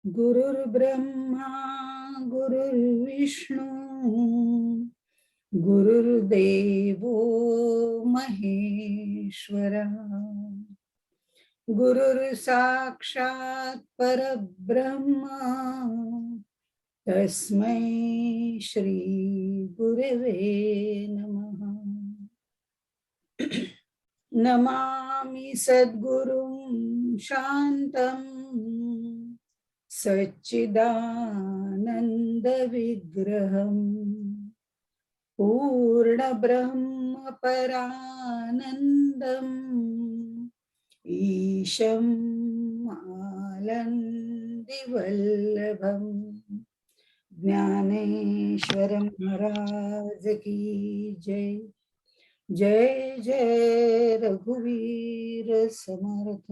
गुरुर्ब्रह्मा गुरुर्विष्णू गुरुर्देवो महेश्वरा गुरुर्साक्षात् परब्रह्मा तस्मै श्री गुरवे नमः। नमामि सद्गुरुं शान्तं सच्चिदानन्दविग्रहं पूर्णब्रह्मपरानन्दम् ईशं आनन्दिवल्लभं ज्ञानेश्वर महाराज की जय। जय जय रघुवीर समर्थ।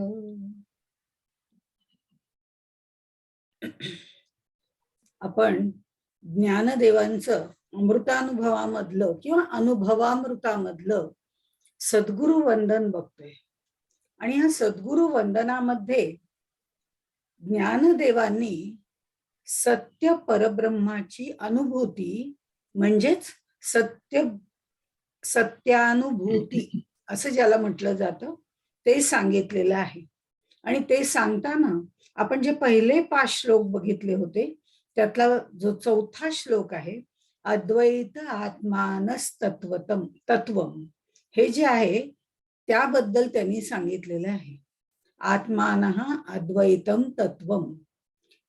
आपण ज्ञानदेवांचं अमृतानुभवामधलं किंवा अनुभवामृतामधलं सद्गुरु वंदन बघतोय आणि ह्या सद्गुरु वंदनामध्ये ज्ञानदेवांनी सत्य परब्रह्माची अनुभूती म्हणजेच सत्यानुभूती असं ज्याला म्हटलं जातं ते सांगितलेलं आहे। आणि ते सांगताना आपण जे पहिले 5 श्लोक बघितले होते त्यातला जो चौथा श्लोक आहे अद्वैत आत्मानस्तत्वतम तत्वम, हे जे आहे त्याबद्दल त्यांनी सांगितलेलं आहे। आत्मानः अद्वैतम तत्वम,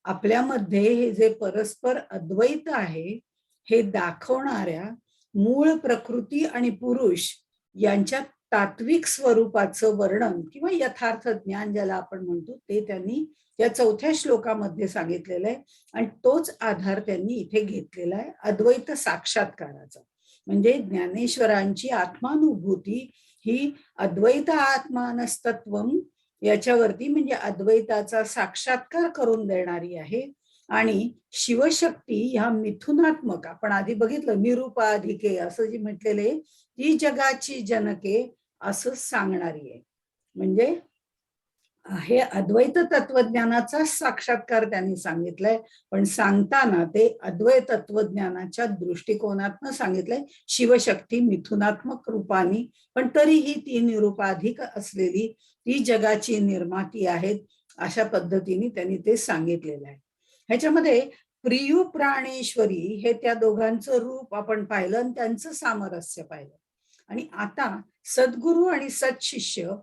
आपल्यामध्ये हे जे परस्पर अद्वैत आहे हे दाखवणाऱ्या मूळ प्रकृती आणि पुरुष यांच्या तात्विक स्वरूपाचं वर्णन किंवा यथार्थ ज्ञान ज्याला आपण म्हणतो ते त्यांनी या चौथ्या श्लोकामध्ये सांगितलेलं आहे। आणि तोच आधार त्यांनी इथे घेतलेला आहे अद्वैत साक्षात्काराचा। म्हणजे ज्ञानेश्वरांची आत्मानुभूती ही अद्वैत आत्मानस्तत्वम याच्यावरती म्हणजे अद्वैताचा साक्षात्कार करून देणारी आहे। आणि शिवशक्ती ह्या मिथुनात्मक, आपण आधी बघितलं निरूपाधिके असं जे म्हटलेले ती जगाची जनके असं सांगणारी आहे। म्हणजे हे अद्वैत तत्वज्ञानाचा साक्षात्कार त्यांनी सांगितलंय, पण सांगताना ते अद्वैत तत्वज्ञानाच्या दृष्टिकोनातनं सांगितलंय, शिवशक्ती मिथुनात्मक रूपाने, पण तरीही ती निरूपाधिक असलेली ती जगाची निर्माती आहेत अशा पद्धतीने त्यांनी ते सांगितलेलं आहे। ह्याच्यामध्ये प्रियू प्राणेश्वरी हे त्या दोघांचं रूप आपण पाहिलं आणि त्यांचं सामरस्य पाहिलं। आणि आता सद्गुरु आणि सत्शिष्य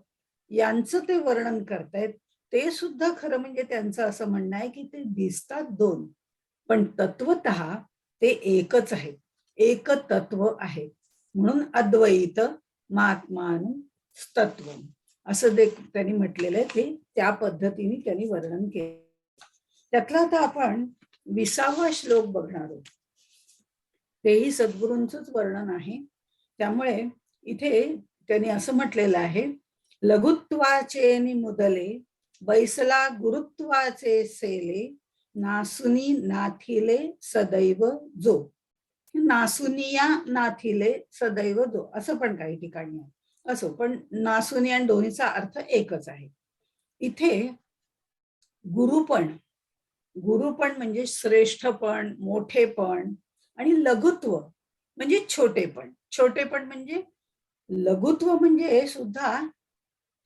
यांचं ते वर्णन करतायत। ते सुद्धा खरं म्हणजे त्यांचं असं म्हणणं आहे की ते दिसतात दोन, पण तत्वतः ते एकच आहे, एक तत्व आहे। म्हणून अद्वैत मात्मान तत्व असं त्यांनी म्हटलेलं आहे। ते त्या पद्धतीने त्यांनी वर्णन केलं। त्यातला आता आपण 20वा श्लोक बघणार आहोत। तेही सद्गुरूंचंच वर्णन आहे। त्यामुळे इथे त्यांनी असं म्हटलेलं आहे, लघुत्वाचे मुदले बैसला गुरुत्वाचे सेले नासुनी नाथिले सदैव जो, नासुनिया नाथिले सदैव जो असं पण काही ठिकाणी आहे। असो, पण नासुनी आणि दोन्हीचा अर्थ एकच आहे। इथे गुरुपण म्हणजे श्रेष्ठपण, मोठेपण, आणि लघुत्व म्हणजे छोटेपण। छोटेपण म्हणजे लघुत्व म्हणजे सुद्धा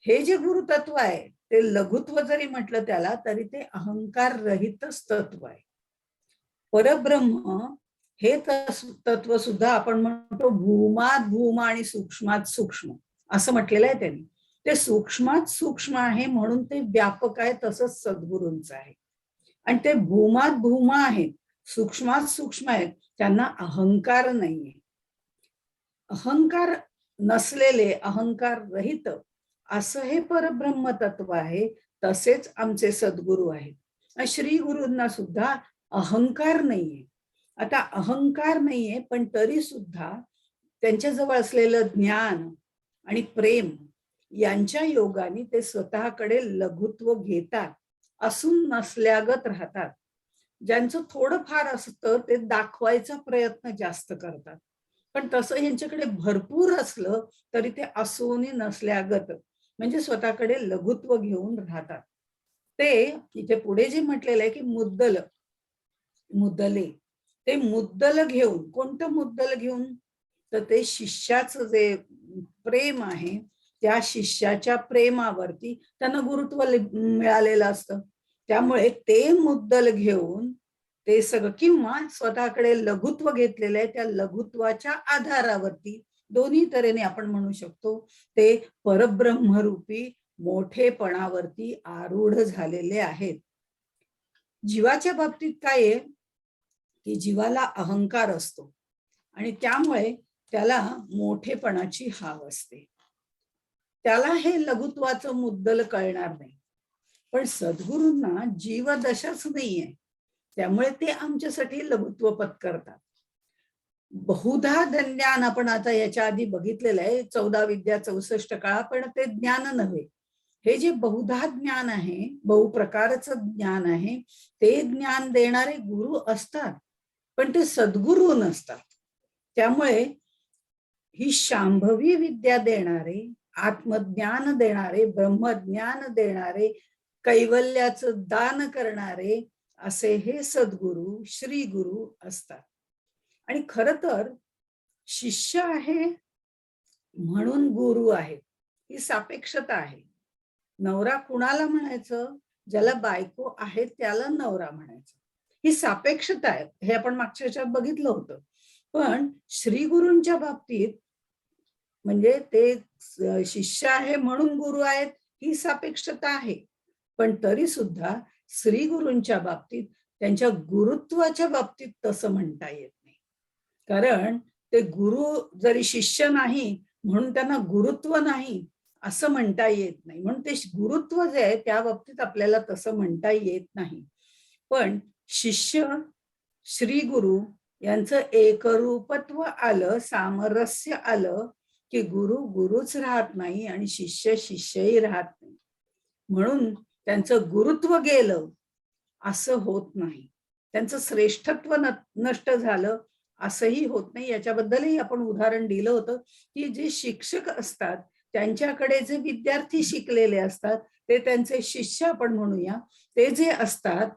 हे जे गुरुतत्व आहे ते लघुत्व जरी म्हटलं त्याला तरी ते अहंकार रहितच तत्व आहे। परब्रह्म हे तत्व सुद्धा आपण म्हणतो भूमात भूम आणि सूक्ष्मात सूक्ष्म असं म्हटलेलं आहे त्यांनी। ते सूक्ष्मात सूक्ष्म आहे म्हणून ते व्यापक आहे, तसंच सद्गुरूंचं आहे। आणि ते भूमात भूम आहेत, सूक्ष्मात सूक्ष्म आहेत, त्यांना अहंकार नाहीये। अहंकार नसलेले, अहंकार रहित असं हे परब्रह्म तत्व आहे। तसेच आमचे सद्गुरू आहेत। श्री गुरूंना सुद्धा अहंकार नाहीये। आता अहंकार नाहीये पण तरी सुद्धा त्यांच्याजवळ असलेलं ज्ञान आणि प्रेम यांच्या योगाने ते स्वतःकडे लघुत्व घेतात, असून नसल्यागत राहतात। ज्यांचं थोडंफार असतं ते दाखवायचा प्रयत्न जास्त करतात, पण तसं यांच्याकडे भरपूर असलं तरी ते असून नसल्यागत म्हणजे स्वतःकडे लघुत्व घेऊन राहतात। ते इथे पुढे जे म्हटलेलं आहे की मुद्दल मुद्दले, ते मुद्दल घेऊन, कोणतं मुद्दल घेऊन? तर ते शिष्याचं जे प्रेम आहे, त्या शिष्याच्या प्रेमावरती त्यांना गुरुत्व मिळालेलं असतं. त्यामुळे ते मुद्दल घेऊन ते सगळं, किंवा स्वतःकडे लघुत्व घेतलेलं आहे, त्या लघुत्वाच्या आधारावरती, दोन्ही तऱ्हेने आपण म्हणू शकतो, ते परब्रह्मरूपी मोठेपणावरती आरूढ झालेले आहेत. जीवाच्या बाबतीत काय आहे की जीवाला अहंकार असतो आणि त्यामुळे त्याला मोठेपणाची हाव असते. त्याला हे लघुत्वाचं मुद्दल कळणार नाही. पण सद्गुरूंना जीवदशाच नाहीये, त्यामुळे ते आमच्यासाठी लघुत्व पत्करतात. बहुधा ज्ञान आपण आता याच्या आधी बघितलेलं आहे, 14 विद्या 64 कळा, पण ते ज्ञान नव्हे. हे जे बहुधा ज्ञान आहे, बहुप्रकारचं ज्ञान आहे, ते ज्ञान देणारे गुरु असतात, पण ते सद्गुरू नसतात. त्यामुळे ही शांभवी विद्या देणारे, आत्मज्ञान देणारे, ब्रह्मज्ञान देणारे, कैवल्याचं दान करणारे असे हे सद्गुरू, श्री गुरु असतात. आणि खरं तर शिष्य आहे म्हणून गुरु आहे, ही सापेक्षता आहे. नवरा कुणाला म्हणायचं? ज्याला बायको आहे त्याला नवरा म्हणायचं. ही सापेक्षता आहे. हे आपण मागच्या ह्याच्यात बघितलं होतं. पण श्री गुरूंच्या बाबतीत म्हणजे ते शिष्य आहे म्हणून गुरु आहेत, ही सापेक्षता आहे. पण तरी सुद्धा श्री गुरूंच्या बाबतीत, त्यांच्या गुरुत्वाच्या बाबतीत तसं म्हणता येत नाही. कारण ते गुरु जरी शिष्य नाही म्हणून त्यांना गुरुत्व नाही असं म्हणता येत नाही. म्हणून ते गुरुत्व जे आहे त्या बाबतीत आपल्याला तसं म्हणता येत नाही. पण शिष्य, श्री गुरु यांचं एकरूपत्व आलं, सामरस्य आलं की गुरु गुरुच राहत नाही आणि शिष्य शिष्यही राहत नाही. म्हणून त्यांचं गुरुत्व गेलं असं होत नाही, त्यांचं श्रेष्ठत्व नष्ट झालं असंही होत नाही. याच्याबद्दलही आपण उदाहरण दिलं होतं की जे शिक्षक असतात त्यांच्याकडे जे विद्यार्थी शिकलेले असतात, ते त्यांचे शिष्य आपण म्हणूया, ते जे असतात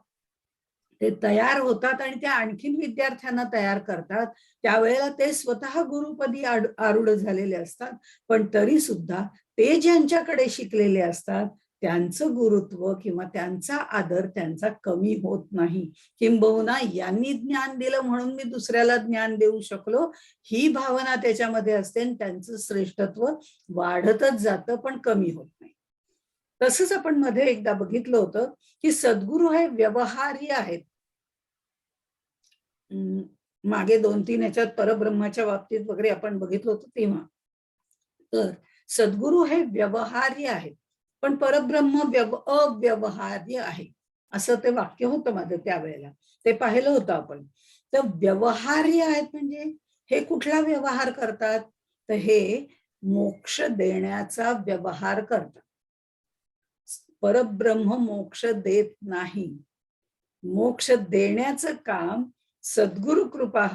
ते तयार होतात आणि ते आणखीन विद्यार्थ्यांना तयार करतात. त्यावेळेला ते स्वतः गुरुपदी आरूढ झालेले असतात. पण तरी सुद्धा ते ज्यांच्याकडे शिकलेले असतात त्यांचं गुरुत्व किंवा त्यांचा आदर त्यांचा कमी होत नाही. किंबहुना यांनी ज्ञान दिलं म्हणून मी दुसऱ्याला ज्ञान देऊ शकलो, ही भावना त्याच्यामध्ये असते आणि त्यांचं श्रेष्ठत्व वाढतच जातं पण कमी होत नाही. तसंच आपण मध्ये एकदा बघितलं होतं की सद्गुरू हे व्यवहार्य आहेत. मागे 2-3 ह्याच्यात परब्रह्माच्या बाबतीत वगैरे आपण बघितलं होतं तेव्हा. तर सद्गुरू हे व्यवहार्य आहेत, पण परब्रह्म अव्यवहार्य आहे, असं ते वाक्य होतं माझं त्यावेळेला. ते पाहिलं होतं आपण. तर व्यवहार्य आहेत म्हणजे हे कुठला व्यवहार करतात? तर हे मोक्ष देण्याचा व्यवहार करतात. परब्रह्म मोक्ष देत नाही. मोक्ष देण्याचं काम सद्गुरु कृपा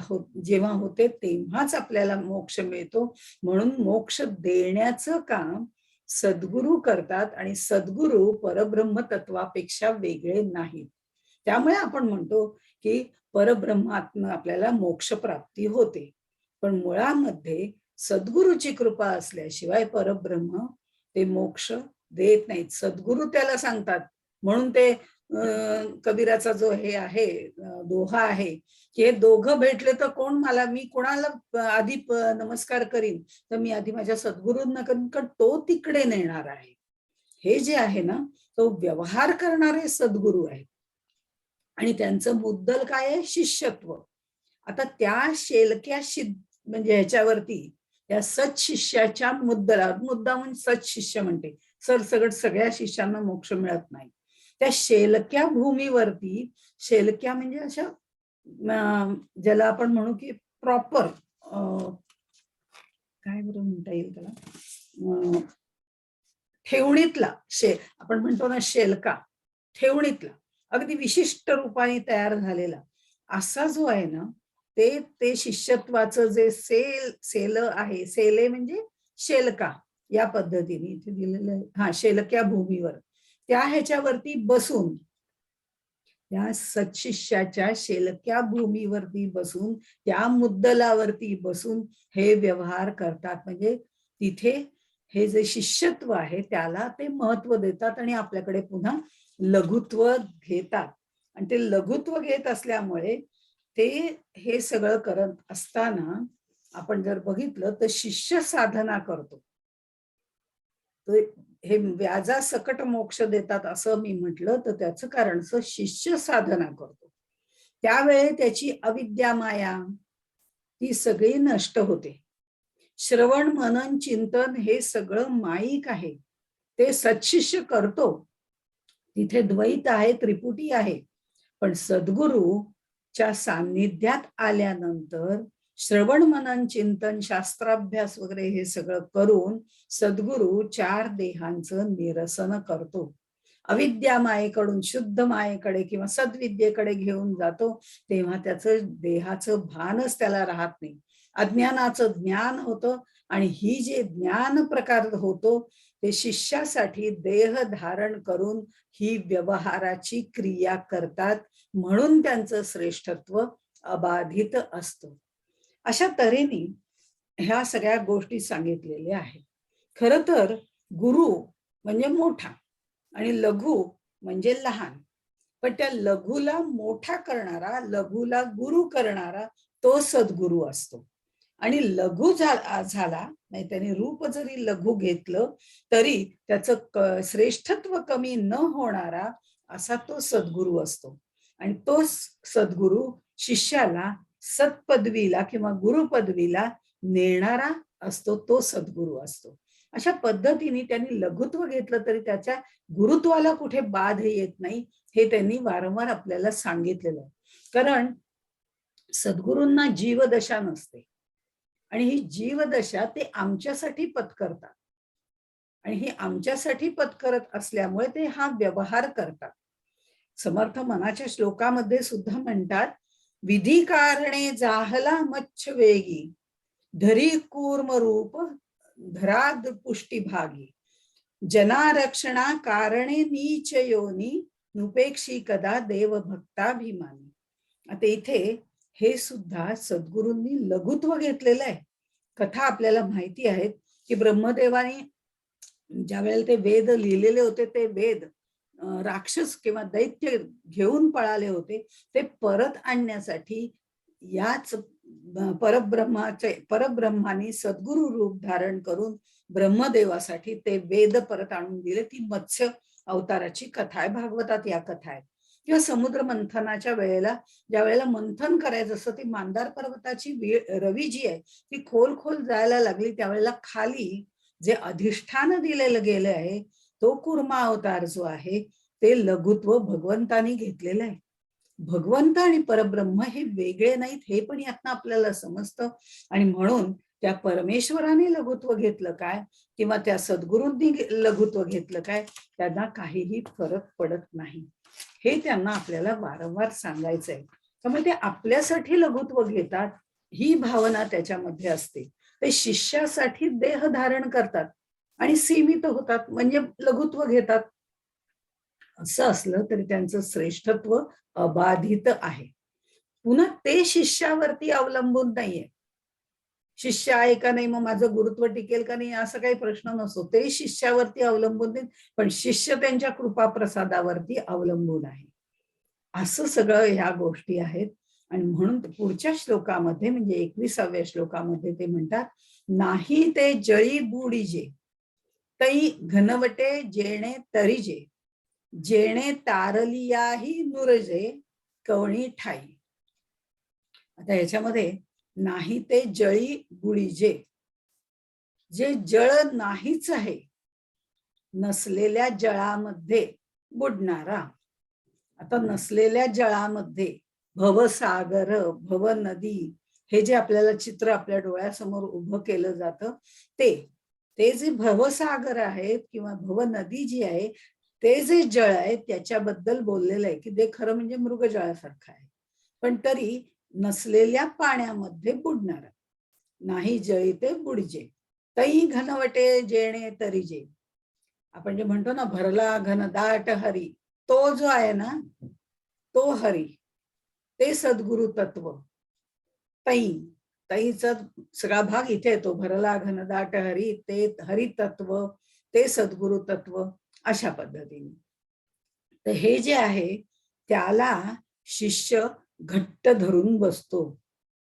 जेव्हा होते तेव्हाच आपल्याला मोक्ष मिळतो. म्हणून मोक्ष देण्याचं काम सद्गुरु करतात आणि सद्गुरु परब्रह्म तत्वापेक्षा वेगळे नाहीत. त्यामुळे आपण म्हणतो की परब्रह्मातनं आपल्याला मोक्ष प्राप्ती होते. पण मुळामध्ये सद्गुरूची कृपा असल्याशिवाय परब्रह्म ते मोक्ष देत नाहीत. सद्गुरू त्याला सांगतात. म्हणून ते कबीराचा जो हे आहे दोहा आहे की हे दोघं भेटले तर कोण मला, मी कोणाला आधी नमस्कार करीन, तर मी आधी माझ्या सद्गुरूंना करीन, कारण तो तिकडे नेणार आहे. हे जे आहे ना, तो व्यवहार करणारे सद्गुरू आहेत आणि त्यांचं मुद्दल काय आहे? शिष्यत्व. आता त्या शेलक्या म्हणजे ह्याच्यावरती त्या सत्शिष्याच्या मुद्दलावर, मुद्दा म्हणजे सत्शिष्य म्हणते, सरसगट सगळ्या शिष्यांना मोक्ष मिळत नाही. त्या शेलक्या भूमीवरती, शेलक्या म्हणजे अशा ज्याला आपण म्हणू की प्रॉपर काय बरं म्हणता येईल त्याला, ठेवणीतला आपण म्हणतो ना शेलका, ठेवणीतला अगदी विशिष्ट रूपाने तयार झालेला असा जो आहे ना, ते शिष्यत्वाचं जे सेल आहे, सेले म्हणजे शेलका, या पद्धतीने इथे दिलेलं आहे. शेलक्या भूमीवर त्या ह्याच्यावरती बसून, त्या सत्शिष्याच्या शेलक्या भूमीवरती बसून, त्या मुद्दलावरती बसून हे व्यवहार करतात. म्हणजे तिथे हे जे शिष्यत्व आहे त्याला ते महत्व देतात आणि आपल्याकडे पुन्हा लघुत्व घेतात. आणि ते लघुत्व घेत असल्यामुळे ते हे सगळं करत असताना आपण जर बघितलं तर शिष्य साधना करतो. हे व्याजासकट मोक्ष देतात असं मी म्हटलं तर त्याचं कारण शिष्य साधना करतो त्यावेळी त्याची अविद्या माया ती सगळी नष्ट होते. श्रवण मनन चिंतन हे सगळं माईक आहे, ते सत्शिष्य करतो. तिथे द्वैत आहे, त्रिपुटी आहे. पण सद्गुरूच्या सान्निध्यात आल्यानंतर श्रवण मनन चिंतन शास्त्राभ्यास वगैरे हे सगळं करून सद्गुरू चार देहांचं निरसन करतो. अविद्या मायेकडून शुद्ध मायेकडे किंवा सद्विद्येकडे घेऊन जातो, तेव्हा त्याचं देहाचं भानच त्याला राहत नाही. अज्ञानाचं ज्ञान होतं आणि ही जे ज्ञान प्रकार होतो ते शिष्यासाठी देह धारण करून ही व्यवहाराची क्रिया करतात, म्हणून त्यांचं श्रेष्ठत्व अबाधित असतं. अशा तऱ्हेने ह्या सगळ्या गोष्टी सांगितलेल्या आहेत. खरं तर गुरु म्हणजे मोठा आणि लघु म्हणजे लहान. पण त्या लघुला मोठा करणारा, लघुला गुरु करणारा तो सद्गुरु असतो. आणि लघु झाला नाही, त्याने रूप जरी लघु घेतलं तरी त्याचं श्रेष्ठत्व कमी न होणारा असा तो सद्गुरु असतो. आणि तो सद्गुरु शिष्याला सत्पदवीला किंवा गुरुपदवीला नेणारा असतो, तो सद्गुरु असतो. अशा पद्धतीने त्यांनी लघुत्व घेतलं तरी त्याच्या गुरुत्वाला कुठे बाध येत नाही, हे त्यांनी वारंवार आपल्याला सांगितलेलं आहे. कारण सद्गुरूंना जीवदशा नसते आणि ही जीवदशा ते आमच्यासाठी पत्करतात आणि ही आमच्यासाठी पत्करत असल्यामुळे ते हा व्यवहार करतात. समर्थ मनाच्या श्लोकामध्ये सुद्धा म्हणतात, विधी कारणे जाहला मच्छ वेगी धरी कूर्म रूप धराद पुष्टी भागी जनारक्षणा कारणे नीच योनी नुपेक्षी कदा देव भक्ताभिमानी. आता इथे हे सुद्धा सद्गुरूंनी लघुत्व घेतलेलं आहे. कथा आपल्याला माहिती आहेत की ब्रह्मदेवाने ज्या वेळेला ते वेद लिहिलेले होते, ते वेद राक्षस किंवा दैत्य घेऊन पळाले होते, ते परत आणण्यासाठी याच परब्रह्माने सद्गुरु रूप धारण करून ब्रह्मदेवासाठी ते वेद परत आणून दिले. ती मत्स्य अवताराची कथा आहे, भागवतात या कथा आहेत. किंवा समुद्र मंथनाच्या वेळेला ज्या वेळेला मंथन करायचं असं, ती मांदार पर्वताची रवी जी आहे ती खोल खोल जायला लागली, त्यावेळेला खाली जे अधिष्ठान दिलेलं गेलं आहे, तो कुर्मा अवतार जो आहे ते लघुत्व भगवंतानी घेतलेलं आहे. भगवंत आणि परब्रह्म हे वेगळे नाहीत, हे पण यातनं आपल्याला समजतं. आणि म्हणून त्या परमेश्वराने लघुत्व घेतलं काय किंवा त्या सद्गुरूंनी लघुत्व घेतलं काय, त्यांना काहीही फरक पडत नाही, हे त्यांना आपल्याला वारंवार सांगायचंय. त्यामुळे ते आपल्यासाठी लघुत्व घेतात, ही भावना त्याच्यामध्ये असते. ते शिष्यासाठी देह धारण करतात आणि सीमित होतात, म्हणजे लघुत्व घेतात. असं असलं तरी त्यांचं श्रेष्ठत्व अबाधित आहे. पुन्हा ते शिष्यावरती अवलंबून नाहीये. शिष्य आहे का नाही, मग माझं गुरुत्व टिकेल का नाही, असं काही प्रश्न नसतो. ते शिष्यावरती अवलंबून नाही, पण शिष्य त्यांच्या कृपा प्रसादावरती अवलंबून आहे. असं सगळं ह्या गोष्टी आहेत. आणि म्हणून पुढच्या श्लोकामध्ये म्हणजे 21व्या श्लोकामध्ये ते म्हणतात, नाही ते जळी बुडीजे तई घनवटे जेणे तरीजे जेणे तारलियाही नुरजे कवणी ठाई. आता याच्यामध्ये नाही ते जळी बुडीजे, जे जळ नाहीच आहे, नसलेल्या जळामध्ये बुडणारा. आता नसलेल्या जळामध्ये भवसागर, भव नदी, हे जे आपल्याला चित्र आपल्या डोळ्यासमोर उभं केलं जातं, ते जे भवसागर आहेत किंवा भव नदी जी आहे, ते जे जळ आहे त्याच्याबद्दल बोललेलं आहे की ते खरं म्हणजे मृगजळासारखं आहे, पण तरी नसलेल्या पाण्यामध्ये बुडणार. नाही जळी ते बुडजे तई घनवटे जेणे तरीजे. आपण जे म्हणतो ना, भरला घनदाट हरी, तो जो आहे ना, तो हरी, ते सद्गुरु तत्व. तई तईचा सगळा भाग इथे येतो. भरला घनदाट हरी, ते हरी तत्व, ते सद्गुरु तत्व, अशा पद्धतीने. तर हे जे आहे त्याला शिष्य घट्ट धरून बसतो.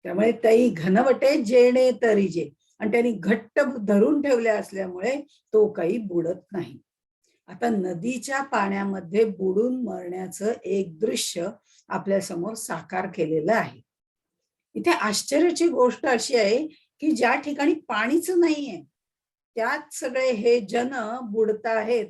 त्यामुळे तई घनवटे जेणे तरीजे, आणि त्यांनी घट्ट धरून ठेवले असल्यामुळे तो काही बुडत नाही. आता नदीच्या पाण्यामध्ये बुडून मरण्याचं एक दृश्य आपल्या समोर साकार केलेलं आहे. इथे आश्चर्याची गोष्ट अशी आहे की ज्या ठिकाणी पाणीच नाहीये त्यात सगळे हे जन बुडत आहेत.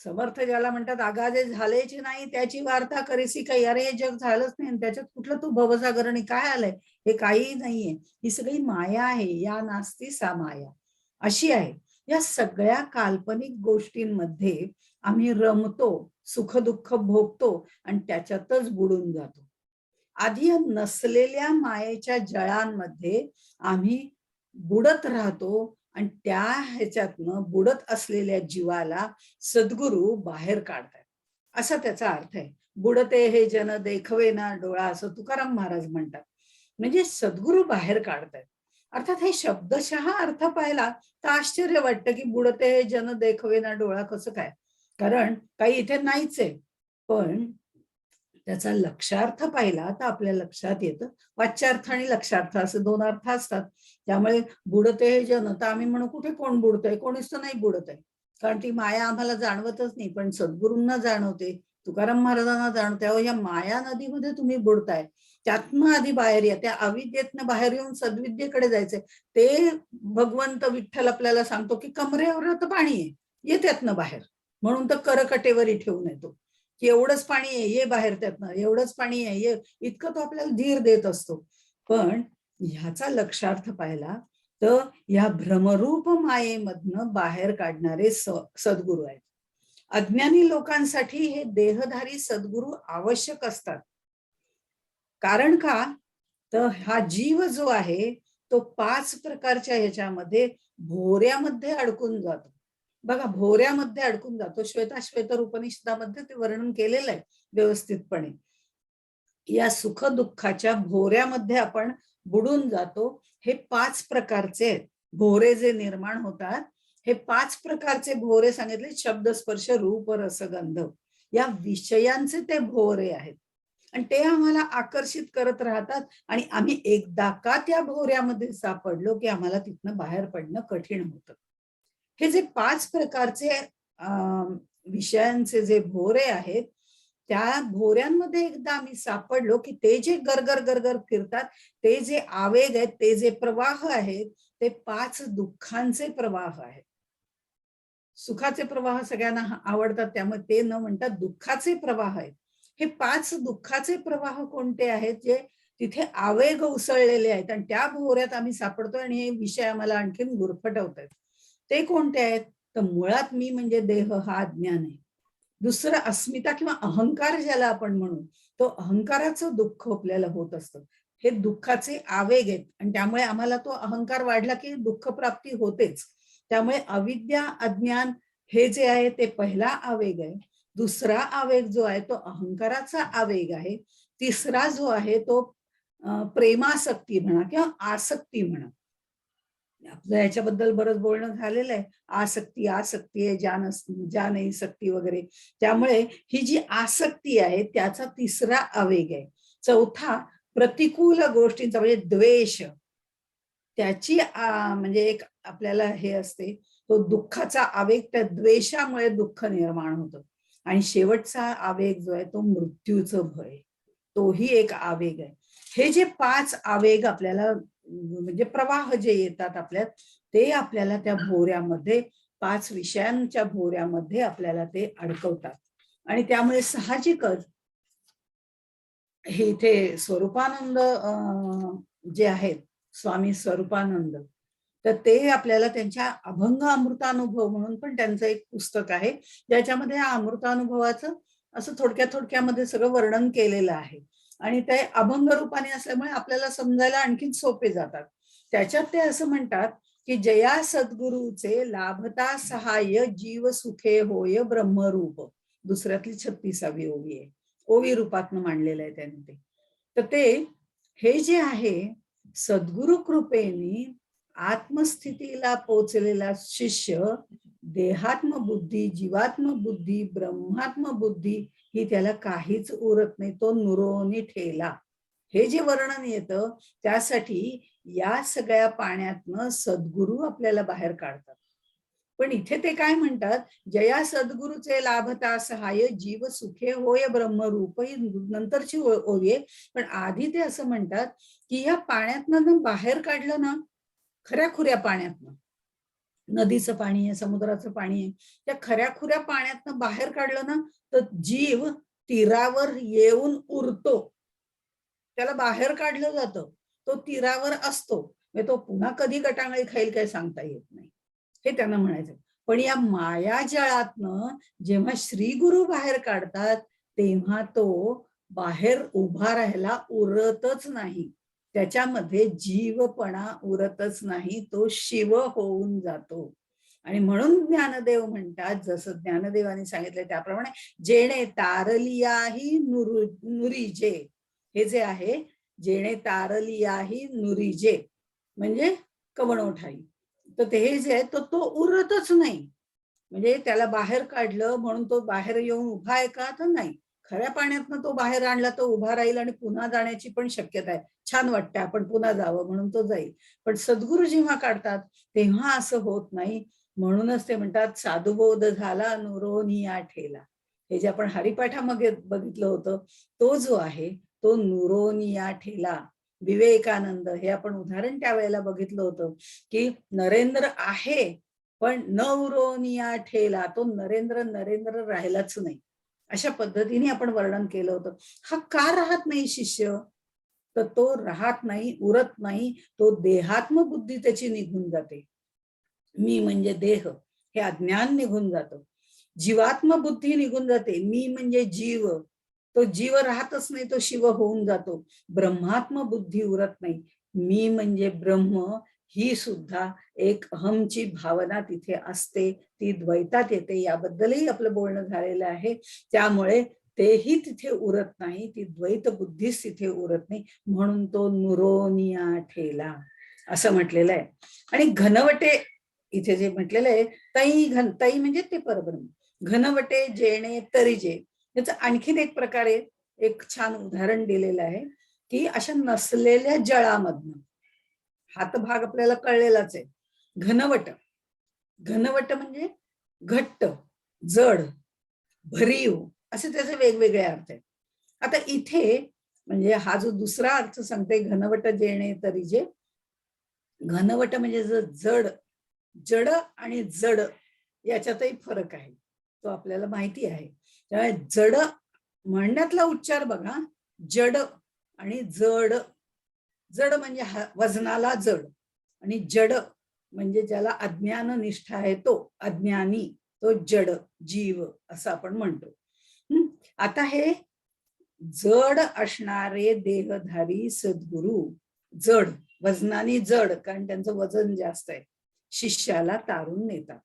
समर्थ ज्याला म्हणतात, आगाजे झालेची नाही त्याची वार्ता करीसी काही. अरे हे जग झालंच नाही, त्याच्यात कुठलं तू भवसागर आणि काय आलंय, हे काही नाहीये, ही सगळी माया आहे. या नास्ती सा माया, अशी आहे. या सगळ्या काल्पनिक गोष्टींमध्ये आम्ही रमतो, सुख दुःख भोगतो आणि त्याच्यातच बुडून जातो. आधी या नसलेल्या मायेच्या जळांमध्ये आम्ही बुडत राहतो आणि त्या ह्याच्यातनं बुडत असलेल्या जीवाला सद्गुरु बाहेर काढतात, असा त्याचा अर्थ आहे. बुडते हे जन देखवे ना डोळा, असं तुकाराम महाराज म्हणतात. म्हणजे सद्गुरु बाहेर काढतायत. अर्थात हे शब्दशः अर्थ पाहिला तर आश्चर्य वाटतं की बुडते हे जन देखवे ना डोळा कसं काय, कारण काही इथे नाहीच आहे. पण त्याचा लक्षार्थ पाहिला तर आपल्या लक्षात येतं. वाच्यार्थ आणि लक्षार्थ असे दोन अर्थ असतात. त्यामुळे बुडते हे जन, तर आम्ही म्हणू कुठे कोण बुडतंय, कोणीच तर नाही बुडत आहे, कारण ती माया आम्हाला जाणवतच नाही. पण सद्गुरूंना जाणवते, तुकाराम महाराजांना जाणवते. अहो या माया नदीमध्ये तुम्ही बुडताय, त्यातनं आधी बाहेर या. त्या अविद्येतनं बाहेर येऊन सद्विद्येकडे जायचंय. ते भगवंत विठ्ठल आपल्याला सांगतो की कमरेवर तर पाणी आहे, ये त्यातनं बाहेर. म्हणून तर करकटेवरी ठेवून येतो की एवढंच पाणी आहे, ये बाहेर त्यातनं, एवढंच पाणी आहे, ये, इतकं तो आपल्याला धीर देत असतो. पण ह्याचा लक्षार्थ पाहिला तर या भ्रमरूप मायेमधनं बाहेर काढणारे सद्गुरू आहेत. अज्ञानी लोकांसाठी हे देहधारी सद्गुरू आवश्यक असतात. कारण का, तर हा जीव जो आहे तो 5 प्रकारच्या ह्याच्यामध्ये भोऱ्यामध्ये अडकून जातो. बघा, भोऱ्यामध्ये अडकून जातो. श्वेताश्वेतर उपनिषदामध्ये ते वर्णन केलेलं आहे व्यवस्थितपणे. या सुख दुःखाच्या भोऱ्यामध्ये आपण बुडून जातो. हे 5 प्रकारचे भोरे जे निर्माण होतात, हे 5 प्रकारचे भोरे सांगितले. शब्द स्पर्श रूप रस गंध, या विषयांचे ते भोरे आहेत आणि ते आम्हाला आकर्षित करत राहतात. आणि आम्ही एकदा का त्या भोऱ्यामध्ये सापडलो की आम्हाला तिथनं बाहेर पडणं कठीण होतं. हे जे 5 प्रकारचे विषयांचे जे भोरे आहेत, त्या भोऱ्यांमध्ये एकदा आम्ही सापडलो की ते जे गरगर गरगर फिरतात, ते जे आवेग आहेत, ते जे प्रवाह आहेत, ते 5 दुःखांचे प्रवाह आहेत. सुखाचे प्रवाह सगळ्यांना आवडतात, त्यामुळे ते न म्हणता दुःखाचे प्रवाह आहेत. हे 5 दुःखाचे प्रवाह कोणते आहेत, जे तिथे आवेग उसळलेले आहेत आणि त्या भोवऱ्यात आम्ही सापडतोय आणि हे विषय आम्हाला आणखीन गुरफटवतायत. ते कोणते आहेत, तर मुळात मी म्हणजे देह हा अज्ञान आहे. दुसरं अस्मिता किंवा अहंकार ज्याला आपण म्हणू, तो अहंकाराचं दुःख आपल्याला होत असतं. हे दुःखाचे आवेग आहेत आणि त्यामुळे आम्हाला तो अहंकार वाढला की दुःख प्राप्ती होतेच. त्यामुळे अविद्या, अज्ञान हे जे आहे ते पहिला आवेग आहे. दुसरा आवेग जो आहे तो अहंकाराचा आवेग आहे. तिसरा जो आहे तो प्रेमासक्ती म्हणा किंवा आसक्ती म्हणा. आपलं याच्याबद्दल बरंच बोलणं झालेलं आहे. आसक्ती आसक्ती आहे, ज्या नाही सक्ती वगैरे. त्यामुळे ही जी आसक्ती आहे त्याचा तिसरा आवेग आहे. चौथा प्रतिकूल गोष्टींचा म्हणजे द्वेष, त्याची म्हणजे एक आपल्याला हे असते, तो दुःखाचा आवेग. त्या द्वेषामुळे दुःख निर्माण होतं. आणि शेवटचा आवेग जो आहे तो मृत्यूचं भय, तोही एक आवेग आहे. हे जे 5 आवेग आपल्याला म्हणजे प्रवाह जे येतात आपल्यात, ते आपल्याला त्या भोऱ्यामध्ये 5 विषयांच्या भोऱ्यामध्ये आपल्याला ते अडकवतात. आणि त्यामुळे साहजिकच हे इथे स्वरूपानंद जे आहेत, स्वामी स्वरूपानंद, तर ते आपल्याला त्यांच्या अभंग अमृतानुभव म्हणून पण त्यांचं एक पुस्तक आहे, ज्याच्यामध्ये या अमृतानुभवाचं असं थोडक्यामध्ये सगळं वर्णन केलेलं आहे. आणि ते अभंग रूपाने असल्यामुळे आपल्याला समजायला आणखीन सोपे जातात. त्याच्यात ते असं म्हणतात की जया सद्गुरूचे लाभता सहाय्य जीव सुखे होय ब्रह्मरूप. दुसऱ्यातली 36वी ओवी आहे. ओवी रूपातनं मांडलेलं आहे त्याने ते. तर ते हे जे आहे सद्गुरु कृपेने आत्मस्थितीला पोचलेला शिष्य देहात्म बुद्धी, जीवात्म बुद्धी, ब्रह्मात्म बुद्धी ही त्याला काहीच उरत नाही, तो नुरोनी ठेला. हे जे वर्णन येतं त्यासाठी या सगळ्या पाण्यातनं सद्गुरु आपल्याला बाहेर काढतात. पण इथे ते काय म्हणतात, जया सद्गुरूचे लाभता सहाय्य जीव सुखे होय ब्रह्मरूप, ही नंतरची ओवी आहे. पण आधी ते असं म्हणतात की या पाण्यातनं बाहेर काढलं ना, खऱ्या खुऱ्या पाण्यातनं, नदीचं पाणी आहे, समुद्राचं पाणी आहे, त्या खऱ्या खुऱ्या पाण्यातनं बाहेर काढलं ना, तर जीव तीरावर येऊन उरतो. त्याला बाहेर काढलं जातं, तो तीरावर असतो. म्हणजे तो पुन्हा कधी गटांगळी खाईल काय सांगता येत नाही, हे त्यांना म्हणायचं. पण या मायाजाळातनं जेव्हा श्री गुरु बाहेर काढतात तेव्हा तो बाहेर उभा राहायला उरतच नाही, त्याच्यामध्ये जीवपणा उरतच नाही, तो शिव होऊन जातो. आणि म्हणून ज्ञानदेव म्हणतात, जसं ज्ञानदेवाने सांगितलं त्याप्रमाणे, जेणे तारलियाही नुरीजे, हे जे आहे जेणे तारलियाही नुरीजे म्हणजे कवणोठाई, तर ते हे जे आहे तो उरतच नाही. म्हणजे त्याला बाहेर काढलं म्हणून तो बाहेर येऊन उभा आहे का, तर नाही. खऱ्या पाण्यातनं तो बाहेर आणला तो उभा राहील आणि पुन्हा जाण्याची पण शक्यता आहे. छान वाटतं आपण पुन्हा जावं म्हणून तो जाईल. पण सद्गुरू जेव्हा काढतात तेव्हा असं होत नाही. म्हणूनच ते म्हणतात साधुबोध झाला नुरोनिया ठेला. हे जे आपण हरिपाठामध्ये बघितलं होतं तो जो आहे तो नुरोनिया ठेला. विवेकानंद हे आपण उदाहरण त्यावेळेला बघितलं होतं की नरेंद्र आहे पण न उरोनिया ठेला, तो नरेंद्र नरेंद्र राहिलाच नाही. अशा पद्धतीने आपण वर्णन केलं होतं. हा का राहत नाही शिष्य, तर तो राहत नाही, उरत नाही, तो देहात्म बुद्धी त्याची निघून जाते. मी म्हणजे देह हे अज्ञान निघून जातं. जीवात्म बुद्धी निघून जाते, मी म्हणजे जीव, तो जीव राहतच नाही, तो शिव होऊन जातो. ब्रह्मात्म बुद्धी उरत नाही, मी म्हणजे ब्रह्म ही सुद्धा एक अहमची भावना तिथे असते, ती द्वैतात येते. याबद्दलही आपलं बोलणं झालेलं आहे. त्यामुळे तेही तिथे उरत नाही, ती द्वैत बुद्धीच तिथे उरत नाही, म्हणून तो नुरोनिया ठेला असं म्हटलेलं आहे. आणि घनवटे इथे जे म्हटलेलं आहे, तई घन, तई म्हणजे ते परब्रह्म, घनवटे जेणे तरिजे, याचं आणखीन एक प्रकारे एक छान उदाहरण दिलेलं आहे की अशा नसलेल्या जळामधनं, हात भाग आपल्याला कळलेलाच आहे. घनवट, घनवट म्हणजे घट्ट, जड, भरीव, असे त्याचे वेगवेगळे अर्थ आहेत. आता इथे म्हणजे हा जो दुसरा अर्थ सांगते घनवट जेणे तरी जे, घनवट म्हणजे जड, जड आणि जड याच्यातही फरक आहे, तो आपल्याला माहिती आहे. त्यामुळे जड म्हणण्यातला उच्चार बघा, जड आणि जड. जड म्हणजे वजनाला जड, आणि जड म्हणजे ज्याला अज्ञान निष्ठा आहे तो अज्ञानी, तो जड जीव असं आपण म्हणतो. आता हे जड असणारे देहधारी सद्गुरु, जड वजनाने जड, कारण त्यांचं वजन जास्त आहे, शिष्याला तारून नेतात.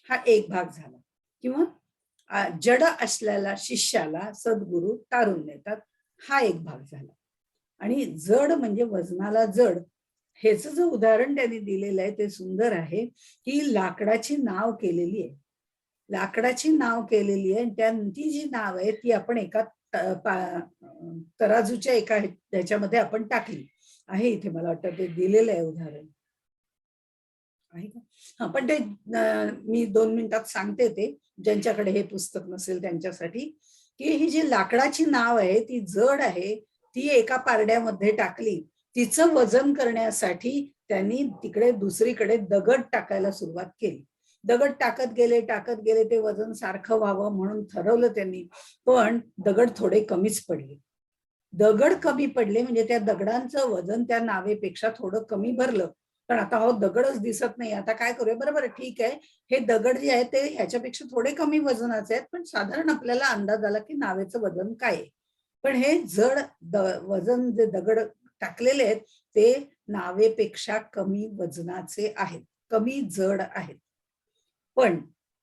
हा एक भाग झाला. किंवा जड असलेल्या शिष्याला सद्गुरु तारून नेतात, हा एक भाग झाला. आणि जड म्हणजे वजनाला जड, हेच जो उदाहरण त्यांनी दिलेलं आहे ते सुंदर आहे की लाकडाची नाव केलेली आहे, लाकडाची नाव केलेली आहे, ती जी नाव आहे ती आपण एका तराजूच्या एका त्याच्यामध्ये आपण टाकली आहे. इथे मला वाटतं ते दिलेलं आहे उदाहरण आहे का. हा, पण ते मी 2 मिनिटात सांगते, ते ज्यांच्याकडे हे पुस्तक नसेल त्यांच्यासाठी, की ही जी लाकडाची नाव आहे ती जड आहे, ती एका पारड्यामध्ये टाकली, तिचं वजन करण्यासाठी त्यांनी तिकडे दुसरीकडे दगड टाकायला सुरुवात केली. दगड टाकत गेले ते वजन सारखं व्हावं म्हणून ठरवलं त्यांनी, पण दगड थोडे कमीच पडले. दगड कमी पडले म्हणजे त्या दगडांचं वजन त्या नावेपेक्षा थोडं कमी भरलं. पण आता हो दगडच दिसत नाही, आता काय करूया, बरोबर ठीक आहे, हे दगड जे आहे ते ह्याच्यापेक्षा थोडे कमी वजनाचे आहेत, पण साधारण आपल्याला अंदाज आला की नावेचं वजन काय आहे. पण हे जड वजन जे दगड टाकलेले आहेत ते नावेपेक्षा कमी वजनाचे आहेत. कमी जड आहेत. पण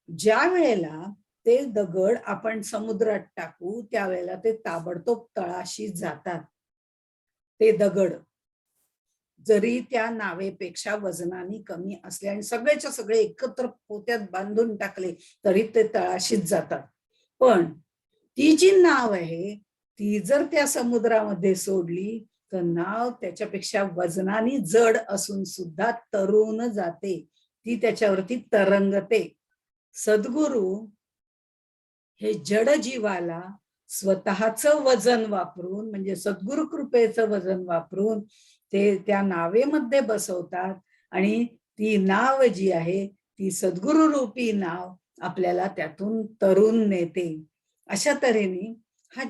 ज्या वेळेला ते दगड आपण समुद्रात टाकू त्यावेळेला ते ताबडतोब तळाशी जातात. ते दगड जरी त्या नावेपेक्षा वजनाने कमी असले आणि सगळेच्या सगळे एकत्र पोत्यात बांधून टाकले तरी ते तळाशीच जातात. पण ती जी नाव आहे ती जर त्या समुद्रामध्ये सोडली तर नाव त्याच्यापेक्षा वजनाने जड असून सुद्धा तरून जाते, ती त्याच्यावरती तरंगते. सद्गुरु हे जड जीवाला स्वतःचं वजन वापरून म्हणजे सद्गुरु कृपेचं वजन वापरून ते त्या नावेमध्ये बसवतात आणि ती नाव जी आहे ती सद्गुरु रूपी नाव आपल्याला त्यातून तरून नेते. अशा तऱ्हेने हा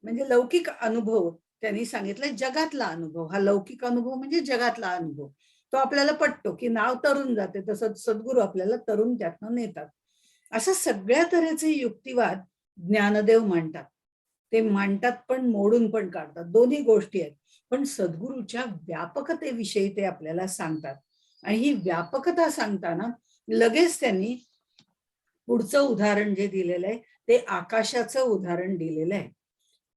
म्हणजे लौकिक अनुभव त्यांनी सांगितलं, जगातला अनुभव. हा लौकिक अनुभव म्हणजे जगातला अनुभव. तो आपल्याला पटतो की नाव तरून जाते, तसं सद्गुरु आपल्याला तरून त्यातनं नेतात. असं सगळ्या तऱ्हेचे युक्तिवाद ज्ञानदेव मांडतात. ते मांडतात पण मोडून पण काढतात, दोन्ही गोष्टी आहेत. पण सद्गुरूच्या व्यापकतेविषयी ते आपल्याला सांगतात. आणि ही व्यापकता सांगताना लगेच त्यांनी पुढचं उदाहरण जे दिलेलं आहे ते आकाशाचं उदाहरण दिलेलं आहे.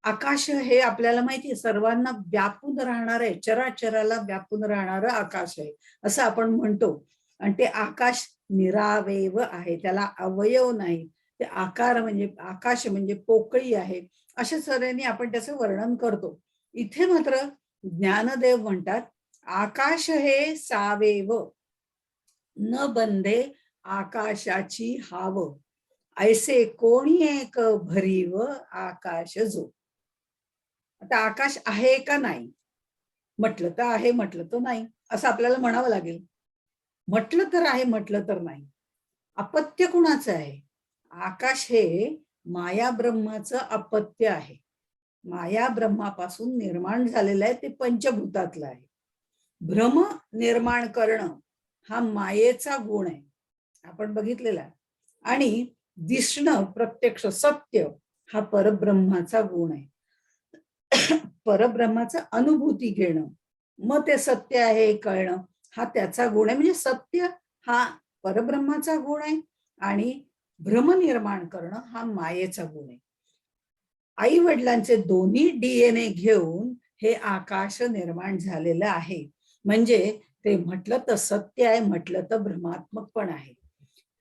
आकाश हे आपल्याला माहिती आहे सर्वांना व्यापून राहणार आहे, चराचराला व्यापून राहणारं आकाश आहे असं आपण म्हणतो. आणि ते आकाश निरावयव आहे, त्याला अवयव नाही. ते आकार म्हणजे आकाश म्हणजे पोकळी आहे, अशा तऱ्हेने आपण त्याचं वर्णन करतो. इथे मात्र ज्ञानदेव म्हणतात आकाश हे सावेव न बंधे आकाशाची हाव, ऐसे कोणी एक भरीव आकाश जो. आता आकाश आहे का नाही म्हटलं तर आहे, म्हटलं तर नाही असं आपल्याला म्हणावं लागेल. म्हटलं तर आहे, म्हटलं तर नाही. अपत्य कुणाचं आहे? आकाश हे माया ब्रह्माचं अपत्य आहे. माया ब्रह्मापासून निर्माण झालेलं आहे, ते पंचभूतातलं आहे. भ्रम निर्माण करणं हा मायेचा गुण आहे, आपण बघितलेला. आणि दिसणं प्रत्यक्ष सत्य हा परब्रह्माचा गुण आहे. परब्रह्माचं अनुभूती घेणं मग ते सत्य आहे कळणं हा त्याचा गुण आहे. म्हणजे सत्य हा परब्रह्माचा गुण आहे आणि भ्रम निर्माण करणं हा मायेचा गुण आहे. आई वडिलांचे दोन्ही DNA घेऊन हे आकाश निर्माण झालेलं आहे. म्हणजे ते म्हटलं तर सत्य आहे, म्हटलं तर भ्रमात्मक पण आहे.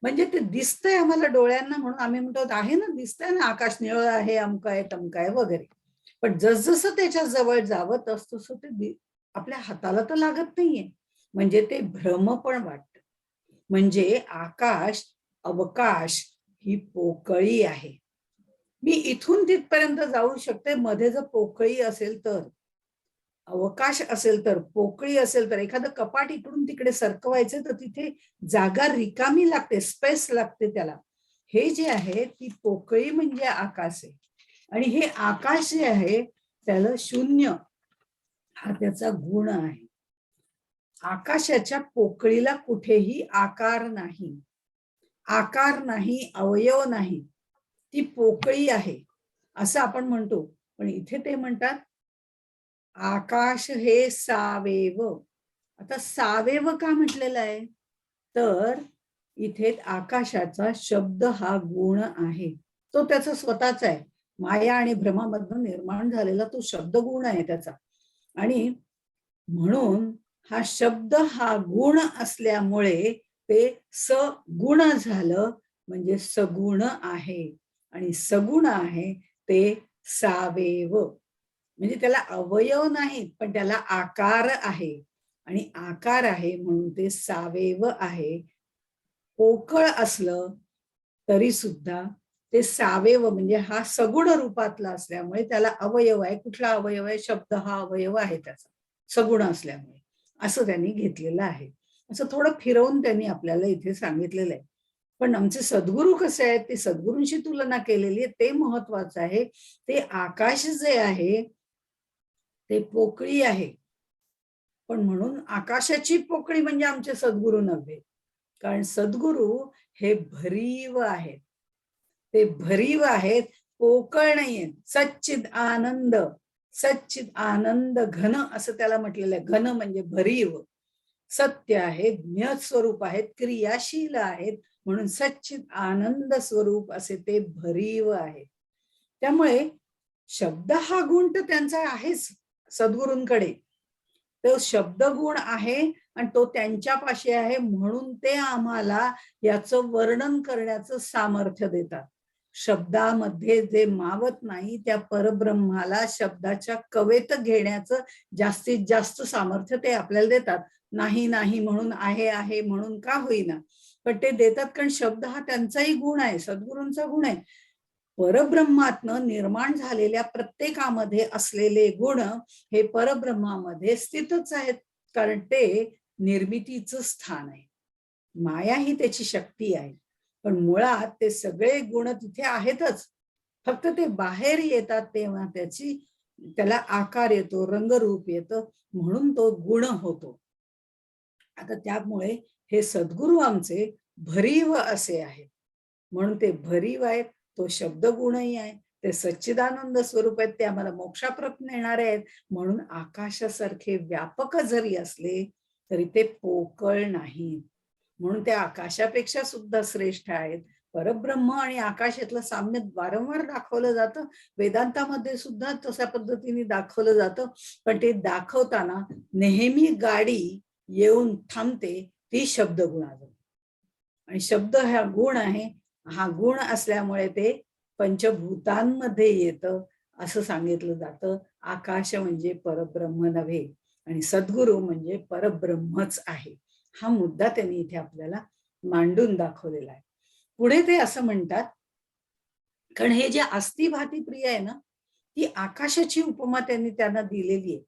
म्हणजे ते दिसतंय आम्हाला डोळ्यांना म्हणून आम्ही म्हणतो आहे ना, दिसतंय ना आकाश निळं आहे, अमकं आहे, तमकं आहे वगैरे. पण जसजसं त्याच्या जवळ जावं तसतसं ते आपल्या हाताला तर लागत नाहीये, म्हणजे ते भ्रम पण वाटत. म्हणजे आकाश अवकाश ही पोकळी आहे. मी इथून तिथपर्यंत जाऊ शकते, मध्ये जर पोकळी असेल तर, अवकाश असेल तर, पोकळी असेल तर, एखादं कपाट इकडून तिकडे सरकवायचं तर तिथे जागा रिकामी लागते, स्पेस लागते त्याला. हे जे आहे ती पोकळी म्हणजे आकाश आहे. आणि हे आकाश जे आहे त्याला शून्य हा त्याचा गुण आहे. आकाशाच्या पोकळीला कुठेही आकार नाही, आकार नाही, अवयव नाही, ती पोकळी आहे असं आपण म्हणतो. पण इथे ते म्हणतात आकाश हे सावेव. आता सावेव का म्हटलेलं आहे तर इथे आकाशाचा शब्द हा गुण आहे, तो त्याचा स्वतःचा आहे. माया आणि भ्रमामधून निर्माण झालेला तो शब्द गुण आहे त्याचा. आणि म्हणून हा शब्द हा गुण असल्यामुळे ते सगुण झालं, म्हणजे सगुण आहे. आणि सगुण आहे ते सावेव, म्हणजे त्याला अवयव नाहीत पण त्याला आकार आहे. आणि आकार आहे म्हणून ते सावेव आहे. पोकळ असलं तरी सुद्धा ते सावेव म्हणजे हा सगुण रूपातला असल्यामुळे त्याला अवयव आहे. कुठला अवयव आहे? शब्द हा अवयव आहे त्याचा, सगुण असल्यामुळे. असं त्यांनी घेतलेलं आहे. असं थोडं फिरवून त्यांनी आपल्याला इथे सांगितलेलं आहे. पण आमचे सद्गुरू कसे आहेत, ते सद्गुरूंशी तुलना केलेली आहे, ते महत्वाचं आहे. ते आकाश जे आहे ते पोकळी आहे. पण म्हणून आकाशाची पोकळी म्हणजे आमचे सद्गुरू नव्हे, कारण सद्गुरू हे भरीव आहेत. ते भरीव आहेत, पोकळ नाहीयेत. सच्चिद आनंद, सच्चिद आनंद घन असं त्याला म्हटलेलं आहे. घन म्हणजे भरीव. सत्य आहेत, ज्ञ स्वरूप आहेत, क्रियाशील आहेत, म्हणून सच्चित आनंद स्वरूप असे ते भरीव आहे. त्यामुळे शब्द हा गुण तर त्यांचा आहेच सद्गुरूंकडे. तो शब्द गुण आहे आणि तो त्यांच्यापाशी आहे, म्हणून ते आम्हाला याचं वर्णन करण्याचं सामर्थ्य देतात. शब्दामध्ये जे मावत नाही त्या परब्रह्माला शब्दाच्या कवेत घेण्याचं जास्तीत जास्त सामर्थ्य ते आपल्याला देतात. नाही नाही म्हणून, आहे आहे म्हणून का होईना, पण ते देतात, कारण शब्द हा त्यांचाही गुण आहे, सद्गुरूंचा गुण आहे. परब्रह्मातनं निर्माण झालेल्या प्रत्येकामध्ये असलेले गुण हे परब्रह्मामध्ये स्थितच आहेत, कारण ते निर्मितीचं स्थान आहे. माया ही त्याची शक्ती आहे, पण मुळात ते सगळे गुण तिथे आहेतच. फक्त ते बाहेर येतात तेव्हा त्याला आकार येतो, रंगरूप येतं, म्हणून तो गुण होतो. आता त्यामुळे हे सद्गुरू आमचे भरीव असे आहेत, म्हणून ते भरीव आहेत. तो शब्द गुणही आहे, ते सच्चिदानंद स्वरूप आहेत, ते आम्हाला मोक्षाप्रत नेणारे आहेत, म्हणून आकाशासारखे व्यापक जरी असले तरी ते पोकळ नाहीत, म्हणून ते आकाशापेक्षा सुद्धा श्रेष्ठ आहेत. परब्रह्म आणि आकाश यातलं साम्य वारंवार दाखवलं जातं, वेदांतामध्ये सुद्धा तशा पद्धतीने दाखवलं जातं, पण ते दाखवताना नेहमी गाडी येऊन थांबते ती शब्द गुणाजवळ. आणि शब्द हा गुण आहे, हा गुण असल्यामुळे ते पंचभूतांमध्ये येतं असं सांगितलं जातं. आकाश म्हणजे परब्रह्म नव्हे आणि सद्गुरू म्हणजे परब्रह्मच आहे, हा मुद्दा त्यांनी इथे आपल्याला मांडून दाखवलेला आहे. पुढे ते असं म्हणतात, कारण हे जे अस्थिभाती प्रिय आहे ना, ती आकाशाची उपमा त्यांना दिलेली आहे.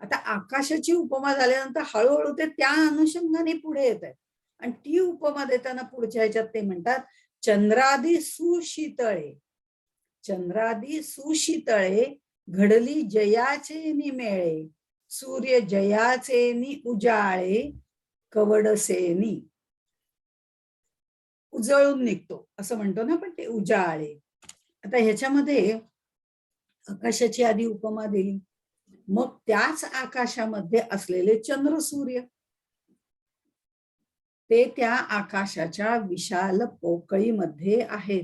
आता आकाशाची उपमा झाल्यानंतर हळूहळू ते त्या अनुषंगाने पुढे येत आहेत आणि ती उपमा देताना पुढच्या ह्याच्यात ते म्हणतात, चंद्रादी सुशीतळे, चंद्रादी सुशीतळे घडली जयाचे निमेळे, सूर्य जयाचे नि उजाळे, कवडसेनी उजळून निघतो असं म्हणतो ना, पण ते उजाळे. आता ह्याच्यामध्ये आकाशाची आधी उपमा दिली, मग त्याच आकाशामध्ये असलेले चंद्र सूर्य ते त्या आकाशाच्या विशाल पोकळीमध्ये आहेत.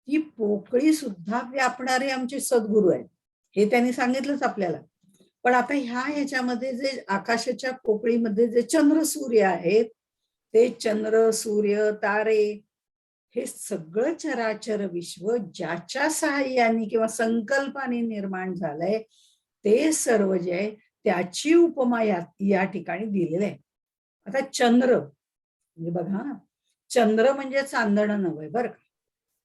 ती पोकळी सुद्धा व्यापणारे आमचे सद्गुरू आहेत, हे त्यांनी सांगितलंच आपल्याला. पण आता ह्याच्यामध्ये जे आकाशाच्या पोकळीमध्ये जे चंद्र सूर्य आहेत, ते चंद्र सूर्य तारे हे सगळं चराचर विश्व ज्याच्या सहाय्याने किंवा संकल्पाने निर्माण झालंय, ते सर्व जे आहे त्याची उपमा या ठिकाणी दिलेली आहे. आता चंद्र म्हणजे बघा ना, चंद्र म्हणजे चांदण नव्हे बरं का.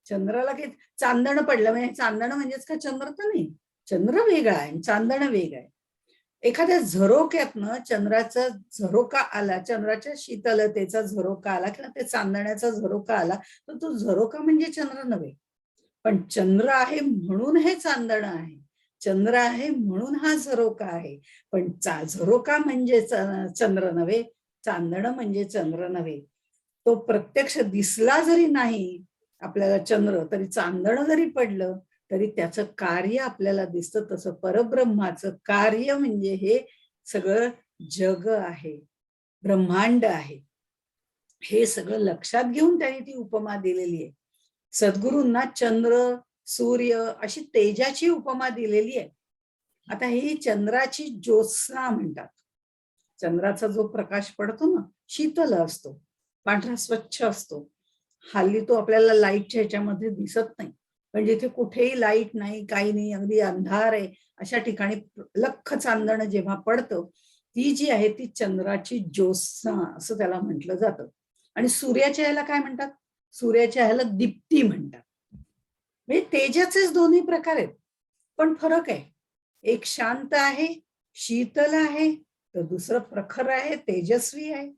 चंद्राला काही चांदण पडलं म्हणजे चांदण म्हणजेच का चंद्र तर नाही, चंद्र वेगळा आहे, चांदण वेगळं आहे. एखाद्या झरोक्यातनं चंद्राचा झरोका आला, चंद्राच्या शीतलतेचा झरोका आला किंवा ते चांदण्याचा झरोका आला, तर तो झरोका म्हणजे चंद्र नव्हे. पण चंद्र आहे म्हणून हे चांदण आहे, चंद्र आहे म्हणून हा झरोका आहे. पण झरोका म्हणजे चंद्र नव्हे, चांदण म्हणजे चंद्र नव्हे. तो प्रत्यक्ष दिसला जरी नाही आपल्याला चंद्र, तरी चांदण जरी पडलं तरी त्याचं कार्य आपल्याला दिसतं. तसं परब्रह्माचं कार्य म्हणजे हे सगळं जग आहे, ब्रह्मांड आहे, हे सगळं लक्षात घेऊन त्यांनी ती उपमा दिलेली आहे. सद्गुरूंना चंद्र सूर्य अशी तेजाची उपमा दिलेली आहे. आता ही चंद्राची ज्योत्स्ना म्हणतात. चंद्राचा जो प्रकाश पडतो ना, शीतल असतो, पांढरा स्वच्छ असतो. हल्ली तो आपल्याला लाईटच्या ह्याच्यामध्ये दिसत नाही, पण जिथे कुठेही लाईट नाही, काही नाही, अगदी अंधार आहे, अशा ठिकाणी लख्ख चांदणं जेव्हा पडतं, ती जी आहे ती चंद्राची ज्योत्स्ना असं त्याला म्हटलं जातं. आणि सूर्याच्या ह्याला काय म्हणतात? सूर्याच्या ह्याला दीप्ती म्हणतात. म्हणजे तेजाचेच दोन्ही प्रकार आहेत, पण फरक आहे. एक शांत आहे, शीतल आहे, तर दुसरं प्रखर आहे, तेजस्वी आहे.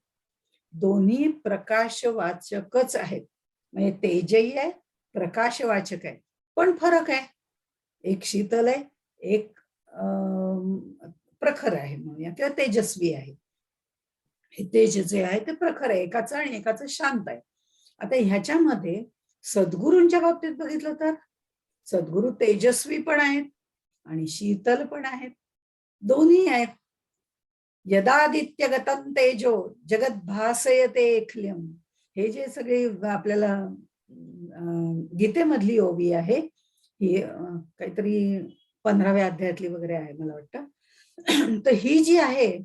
दोन्ही प्रकाशवाचकच आहेत, म्हणजे तेजही आहे, प्रकाशवाचक आहे, पण फरक आहे. एक शीतल आहे, एक प्रखर आहे म्हणूया, किंवा तेजस्वी आहे. हे तेज जे आहे ते प्रखर आहे एकाचं आणि एकाचं शांत आहे. आता ह्याच्यामध्ये सद्गुरूंच्या बाबतीत बघितलं तर सद्गुरू तेजस्वी पण आहेत आणि शीतल पण आहेत, दोन्ही आहेत. यदादित्यगतं तेजो जगत भासयते एखल्यम. हे जे सगळे आपल्याला गीतेमधली ओवी आहे ही, काहीतरी 15व्या अध्यायातली वगैरे आहे मला वाटतं. तर ही जी आहे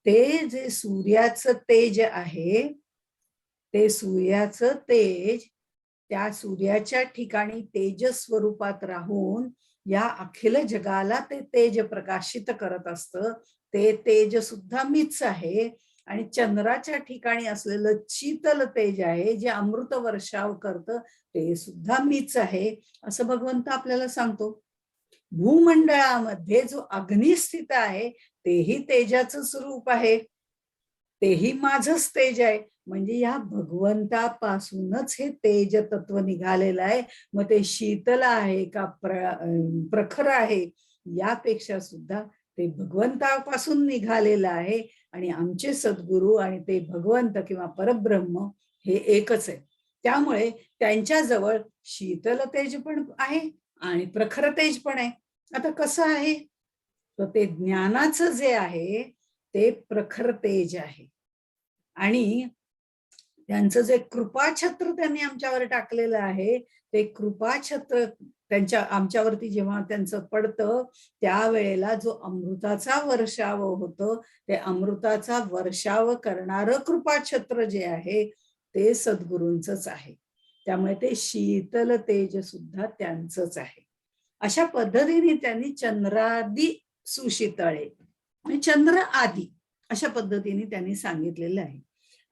ते जे सूर्याचं तेज आहे, ते सूर्याचं तेज त्या सूर्याच्या ठिकाणी तेज स्वरूपात राहून या अखिल जगाला ते तेज प्रकाशित करत असतं. ते तेज सुद्धा मीच आहे. आणि चंद्राच्या ठिकाणी असलेलं शीतल तेज आहे जे अमृत वर्षाव करतं, ते सुद्धा मीच आहे, असं भगवंत आपल्याला सांगतो. भूमंडळामध्ये जो अग्नी स्थित आहे तेही तेजाचं स्वरूप आहे, तेही माझंच तेज आहे. म्हणजे या भगवंतापासूनच हे तेज तत्व निघालेलं आहे. मग ते शीतल आहे का प्रखर आहे, यापेक्षा सुद्धा ते भगवंतापासून निघालेलं आहे. आणि आमचे सद्गुरू आणि ते भगवंत किंवा परब्रह्म हे एकच आहे. त्यामुळे त्यांच्या जवळ शीतल तेज पण आहे आणि प्रखर तेज पण आहे. आता कसं आहे, तर ते ज्ञानाचं जे आहे ते प्रखर तेज आहे. आणि त्यांचं जे कृपाछत्र त्यांनी आमच्यावर टाकलेलं आहे, ते कृपाछत्र त्यांच्या आमच्यावरती जेव्हा त्यांचं पडतं, त्यावेळेला जो अमृताचा वर्षाव होतो, ते अमृताचा वर्षाव करणारं कृपाछत्र जे आहे ते सद्गुरूंचंच आहे. त्यामुळे ते शीतल तेज सुद्धा त्यांचंच आहे. अशा पद्धतीने त्यांनी चंद्रादी सुशीतळे म्हणजे चंद्र आदी अशा पद्धतीने त्यांनी सांगितलेलं आहे.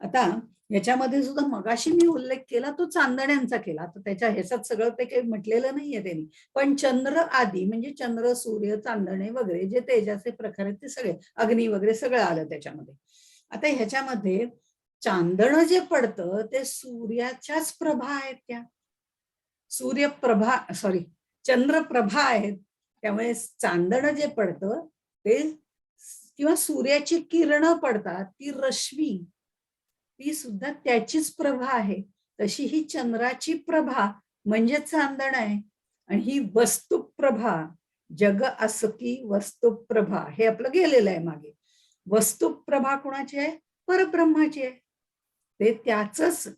आता याच्यामध्ये सुद्धा मगाशी मी उल्लेख केला तो चांदण्यांचा केला, तर त्याच्या ह्याच्यात सगळं ते काही म्हटलेलं नाहीये त्यांनी. पण चंद्र आदी म्हणजे चंद्र, सूर्य, चांदणे वगैरे जे तेजाचे प्रकार आहेत ते सगळे, अग्नी वगैरे सगळं आलं त्याच्यामध्ये. आता ह्याच्यामध्ये चांदणं जे पडतं ते सूर्याच्याच प्रभा आहेत, त्या सूर्यप्रभा सॉरी चंद्रप्रभा आहेत. त्यामुळे चांदणं जे पडतं ते किंवा सूर्याची किरणं पडतात, ती रश्मी ती सुद्धा त्याचीच प्रभा आहे. तशी ही चंद्राची प्रभा म्हणजे चांदण आहे. आणि ही वस्तुप्रभा, जग असकी वस्तुप्रभा, हे आपलं गेलेलं आहे मागे. वस्तुप्रभा कोणाची आहे? परब्रह्माची आहे. ते त्याचंच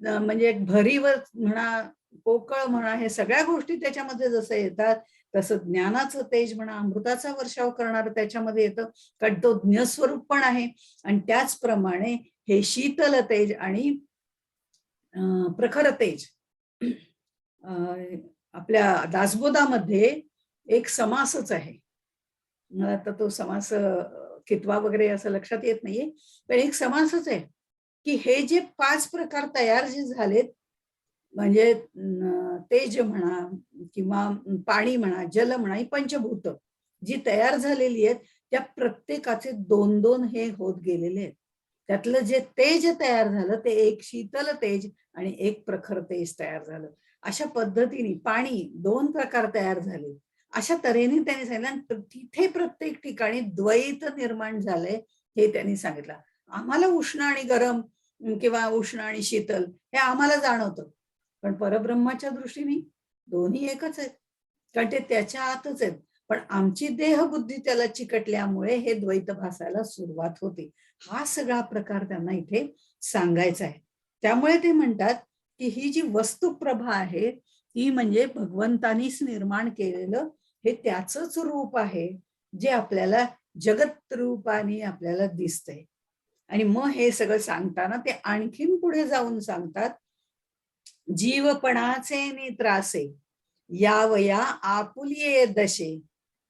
म्हणजे एक भरीव म्हणा, पोकळ म्हणा, हे सगळ्या गोष्टी त्याच्यामध्ये जसं येतात, तसं ज्ञानाचं तेज म्हणा, अमृताचा वर्षाव करणारं त्याच्यामध्ये येतं, कारण तो ज्ञस्वरूप पण आहे. आणि त्याचप्रमाणे हे शीतल तेज आणि प्रखर तेज, आपल्या दासबोधामध्ये एक समासच आहे. मला आता तो समास कितवा वगैरे असं लक्षात येत नाहीये, पण एक समासच आहे की हे जे 5 प्रकार तयार जे झालेत, म्हणजे तेज म्हणा किंवा पाणी म्हणा, जल म्हणा, ही पंचभूत जी तयार झालेली आहेत, त्या प्रत्येकाचे 2-2 हे होत गेलेले आहेत. त्यातलं जे तेज तयार झालं ते एक शीतल तेज आणि एक प्रखर तेज तयार झालं. अशा पद्धतीने पाणी 2 प्रकार तयार झाले. अशा तऱ्हेने त्यांनी सांगितलं. तिथे प्रत्येक ठिकाणी द्वैत निर्माण झालंय हे त्यांनी सांगितलं. आम्हाला उष्ण आणि गरम किंवा उष्ण आणि शीतल हे आम्हाला जाणवतं, पण परब्रह्माच्या दृष्टीने दोन्ही एकच आहेत, कारण ते त्याच्या आतच आहेत. पण आमची देहबुद्धी त्याला चिकटल्यामुळे हे द्वैत भासायला सुरुवात होते. हा सगळा प्रकार त्यांना इथे सांगायचा आहे. त्यामुळे ते म्हणतात की ही जी वस्तुप्रभा आहे ती म्हणजे भगवंतानीच निर्माण केलेलं हे त्याचंच रूप आहे, जे आपल्याला जगत रूपाने आपल्याला दिसतंय. आणि मग हे सगळं सांगताना ते आणखीन पुढे जाऊन सांगतात, जीवपणाचे नित्रासे यावया आपुलिये दशे,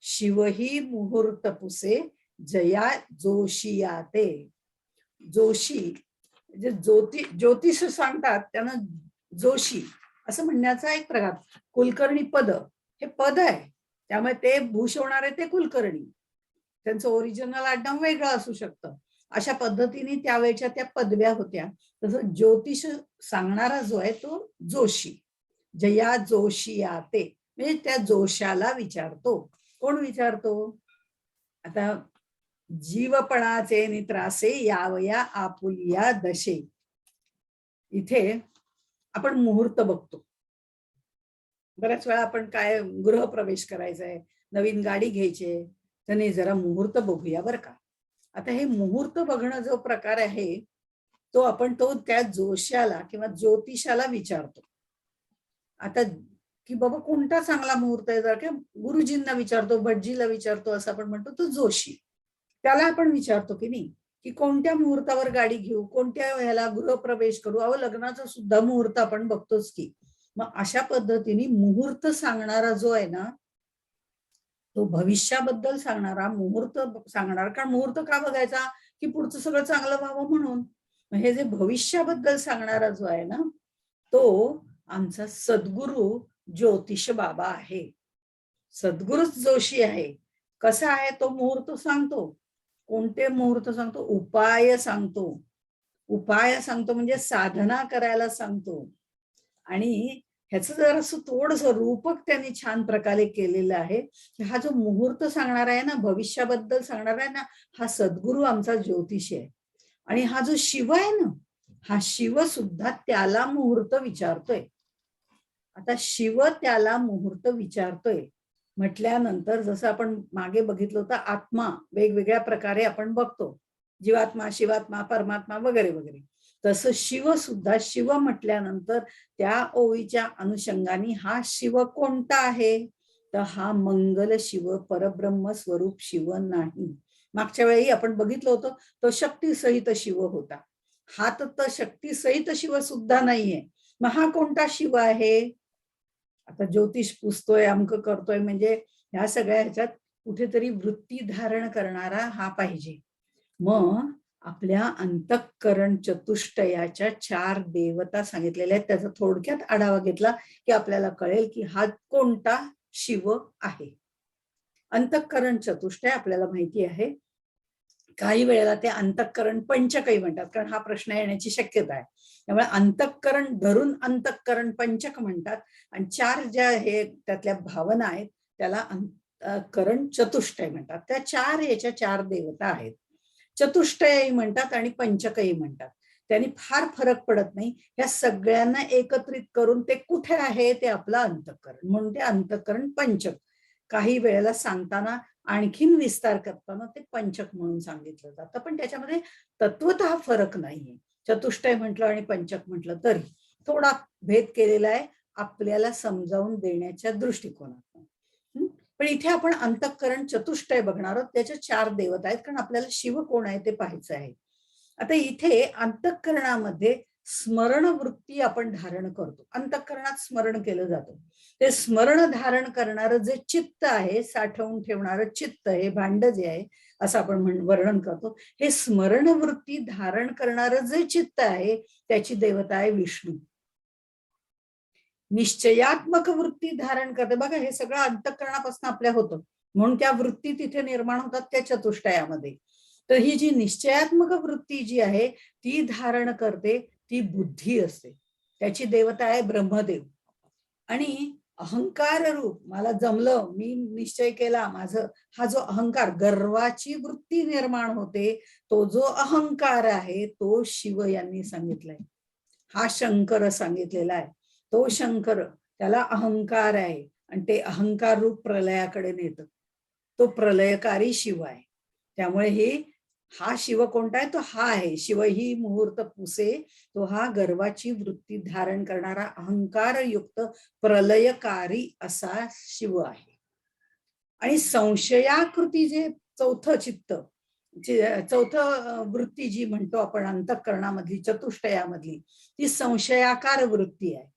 शिवही मुहूर्त पुसे जया जोशियाते. जोशी म्हणजे ज्योतिष सांगतात त्यांना जोशी असं म्हणण्याचा एक प्रकार. कुलकर्णी पद हे पद आहे, त्यामुळे ते भूषवणारे ते कुलकर्णी, त्यांचं ओरिजिनल आडनाव वेगळं असू शकतं. अशा पद्धतीने त्यावेळेच्या त्या पदव्या होत्या. तसं ज्योतिष सांगणारा जो आहे तो जोशी, जया जोशियाते म्हणजे त्या जोशाला विचारतो. कोण विचारतो? आता जीवपणाचे नित्रासे यावया आपुलिया दशे, इथे आपण मुहूर्त बघतो. बऱ्याच वेळा आपण काय गृहप्रवेश करायचा आहे, नवीन गाडी घ्यायची आहे, त्याने जरा मुहूर्त बघूया बरं का. आता हे मुहूर्त बघणं जो प्रकार आहे, तो आपण त्या जोशाला किंवा ज्योतिषाला विचारतो. आता की बाबा कोणता चांगला मुहूर्त आहे, जर का गुरुजींना विचारतो, भटजीला विचारतो, असं आपण म्हणतो तो जोशी. त्याला आपण विचारतो की नाही, की कोणत्या मुहूर्तावर गाडी घेऊ, कोणत्या ह्याला गृहप्रवेश करू. अहो, लग्नाचा सुद्धा मुहूर्त आपण बघतोच की. मग अशा पद्धतीने मुहूर्त सांगणारा जो आहे ना, तो भविष्याबद्दल सांगणारा, मुहूर्त सांगणारा. कारण मुहूर्त का बघायचा, की पुढचं सगळं चांगलं व्हावं म्हणून. हे जे भविष्याबद्दल सांगणारा जो आहे ना, तो आमचा सद्गुरू ज्योतिष बाबा आहे. सद्गुरूच जोशी आहे. कसा आहे तो मुहूर्त सांगतो. कोणते मुहूर्त सांगतो, उपाय सांगतो. उपाय सांगतो म्हणजे साधना करायला सांगतो. आणि ह्याचं जरासं थोडंसं रूपक त्यांनी छान प्रकारे केलेलं आहे, की हा जो मुहूर्त सांगणारा आहे ना, भविष्याबद्दल सांगणारा आहे ना, हा सद्गुरू आमचा ज्योतिषी आहे. आणि हा जो शिव आहे ना, हा शिव सुद्धा त्याला मुहूर्त विचारतोय. आता शिव त्याला मुहूर्त विचारतोय म्हटल्यानंतर, जसं आपण मागे बघितलं होतं, आत्मा वेगवेगळ्या प्रकारे आपण बघतो, जीवात्मा, शिवात्मा, परमात्मा वगैरे वगैरे. तसं शिव सुद्धा, शिव म्हटल्यानंतर त्या ओळीच्या अनुषंगाने हा शिव कोणता आहे, तर हा मंगल शिव, परब्रह्म स्वरूप शिव नाही. मागच्या वेळी आपण बघितलं होतं, तो शक्ती सहित शिव होता. हा तर शक्ती सहित शिव सुद्धा नाहीये. मग हा कोणता शिव आहे? आता ज्योतिष पुसतोय, अमक करतोय, म्हणजे ह्या सगळ्या ह्याच्यात कुठेतरी वृत्ती धारण करणारा हा पाहिजे. मग आपल्या अंतःकरण चतुष्टयाच्या 4 देवता सांगितलेल्या आहेत. त्याचा थोडक्यात आढावा घेतला की आपल्याला कळेल की हा कोणता शिव आहे. अंतःकरण चतुष्टय आपल्याला माहिती आहे. काही वेळेला ते अंतःकरण पंचकही म्हणतात, कारण हा प्रश्न येण्याची शक्यता आहे. त्यामुळे अंतःकरण धरून अंतःकरण पंचक म्हणतात. आणि 4 ज्या हे त्यातल्या भावना आहेत त्याला अंतःकरण चतुष्टय म्हणतात. त्या 4 याच्या 4 देवता आहेत. चतुष्टयही म्हणतात आणि पंचकही म्हणतात. त्यांनी फार फरक पडत नाही. ह्या सगळ्यांना एकत्रित करून ते कुठे आहे, ते आपलं अंतःकरण, म्हणून ते अंतःकरण पंचक. काही वेळेला सांगताना आणखीन विस्तार करताना ते पंचक म्हणून सांगितलं जातं, पण त्याच्यामध्ये तत्वतः फरक नाहीये. चतुष्टय म्हटलं आणि पंचक म्हटलं तरी थोडा भेद केलेला आहे आपल्याला समजावून देण्याच्या दृष्टिकोनातून. पण इथे आपण अंतःकरण चतुष्टय बघणार आहोत. त्याच्या 4 देवता आहेत, कारण आपल्याला शिव कोण आहे ते पाहायचं आहे. आता इथे अंतःकरणामध्ये स्मरण वृत्ती आपण धारण करतो. अंतःकरणात स्मरण केलं जातं. ते स्मरण धारण करणारं जे चित्त आहे, साठवून ठेवणारं चित्त, हे भांड जे आहे असं आपण वर्णन करतो. हे स्मरण वृत्ती धारण करणारं जे चित्त आहे त्याची देवता आहे विष्णू. निश्चयात्मक वृत्ती धारण करते. बघा, हे सगळं अंतःकरणापासून आपल्या होतं, म्हणून त्या वृत्ती तिथे निर्माण होतात त्या चतुष्टयामध्ये. तर ही जी निश्चयात्मक वृत्ती जी आहे ती धारण करते, ती बुद्धी असते. त्याची देवता आहे ब्रह्मदेव. आणि अहंकार रूप, मला जमलं, मी निश्चय केला माझं, हा जो अहंकार, गर्वाची वृत्ती निर्माण होते, तो जो अहंकार आहे तो शिव यांनी सांगितलाय. हा शंकर सांगितलेला आहे. तो शंकर, त्याला अहंकार आहे आणि ते अहंकार रूप प्रलयाकडे नेतं. तो प्रलयकारी शिव आहे. त्यामुळे हा शिव कोणता आहे, तो हा आहे. शिव ही मुहूर्त पुसे, तो हा गर्वाची वृत्ती धारण करणारा अहंकारयुक्त प्रलयकारी असा शिव आहे. आणि संशयाकृती जे चौथं चित्त, चौथं वृत्ती जी म्हणतो आपण अंतःकरणामधली, चतुष्टयामधली, ती संशयाकार वृत्ती आहे.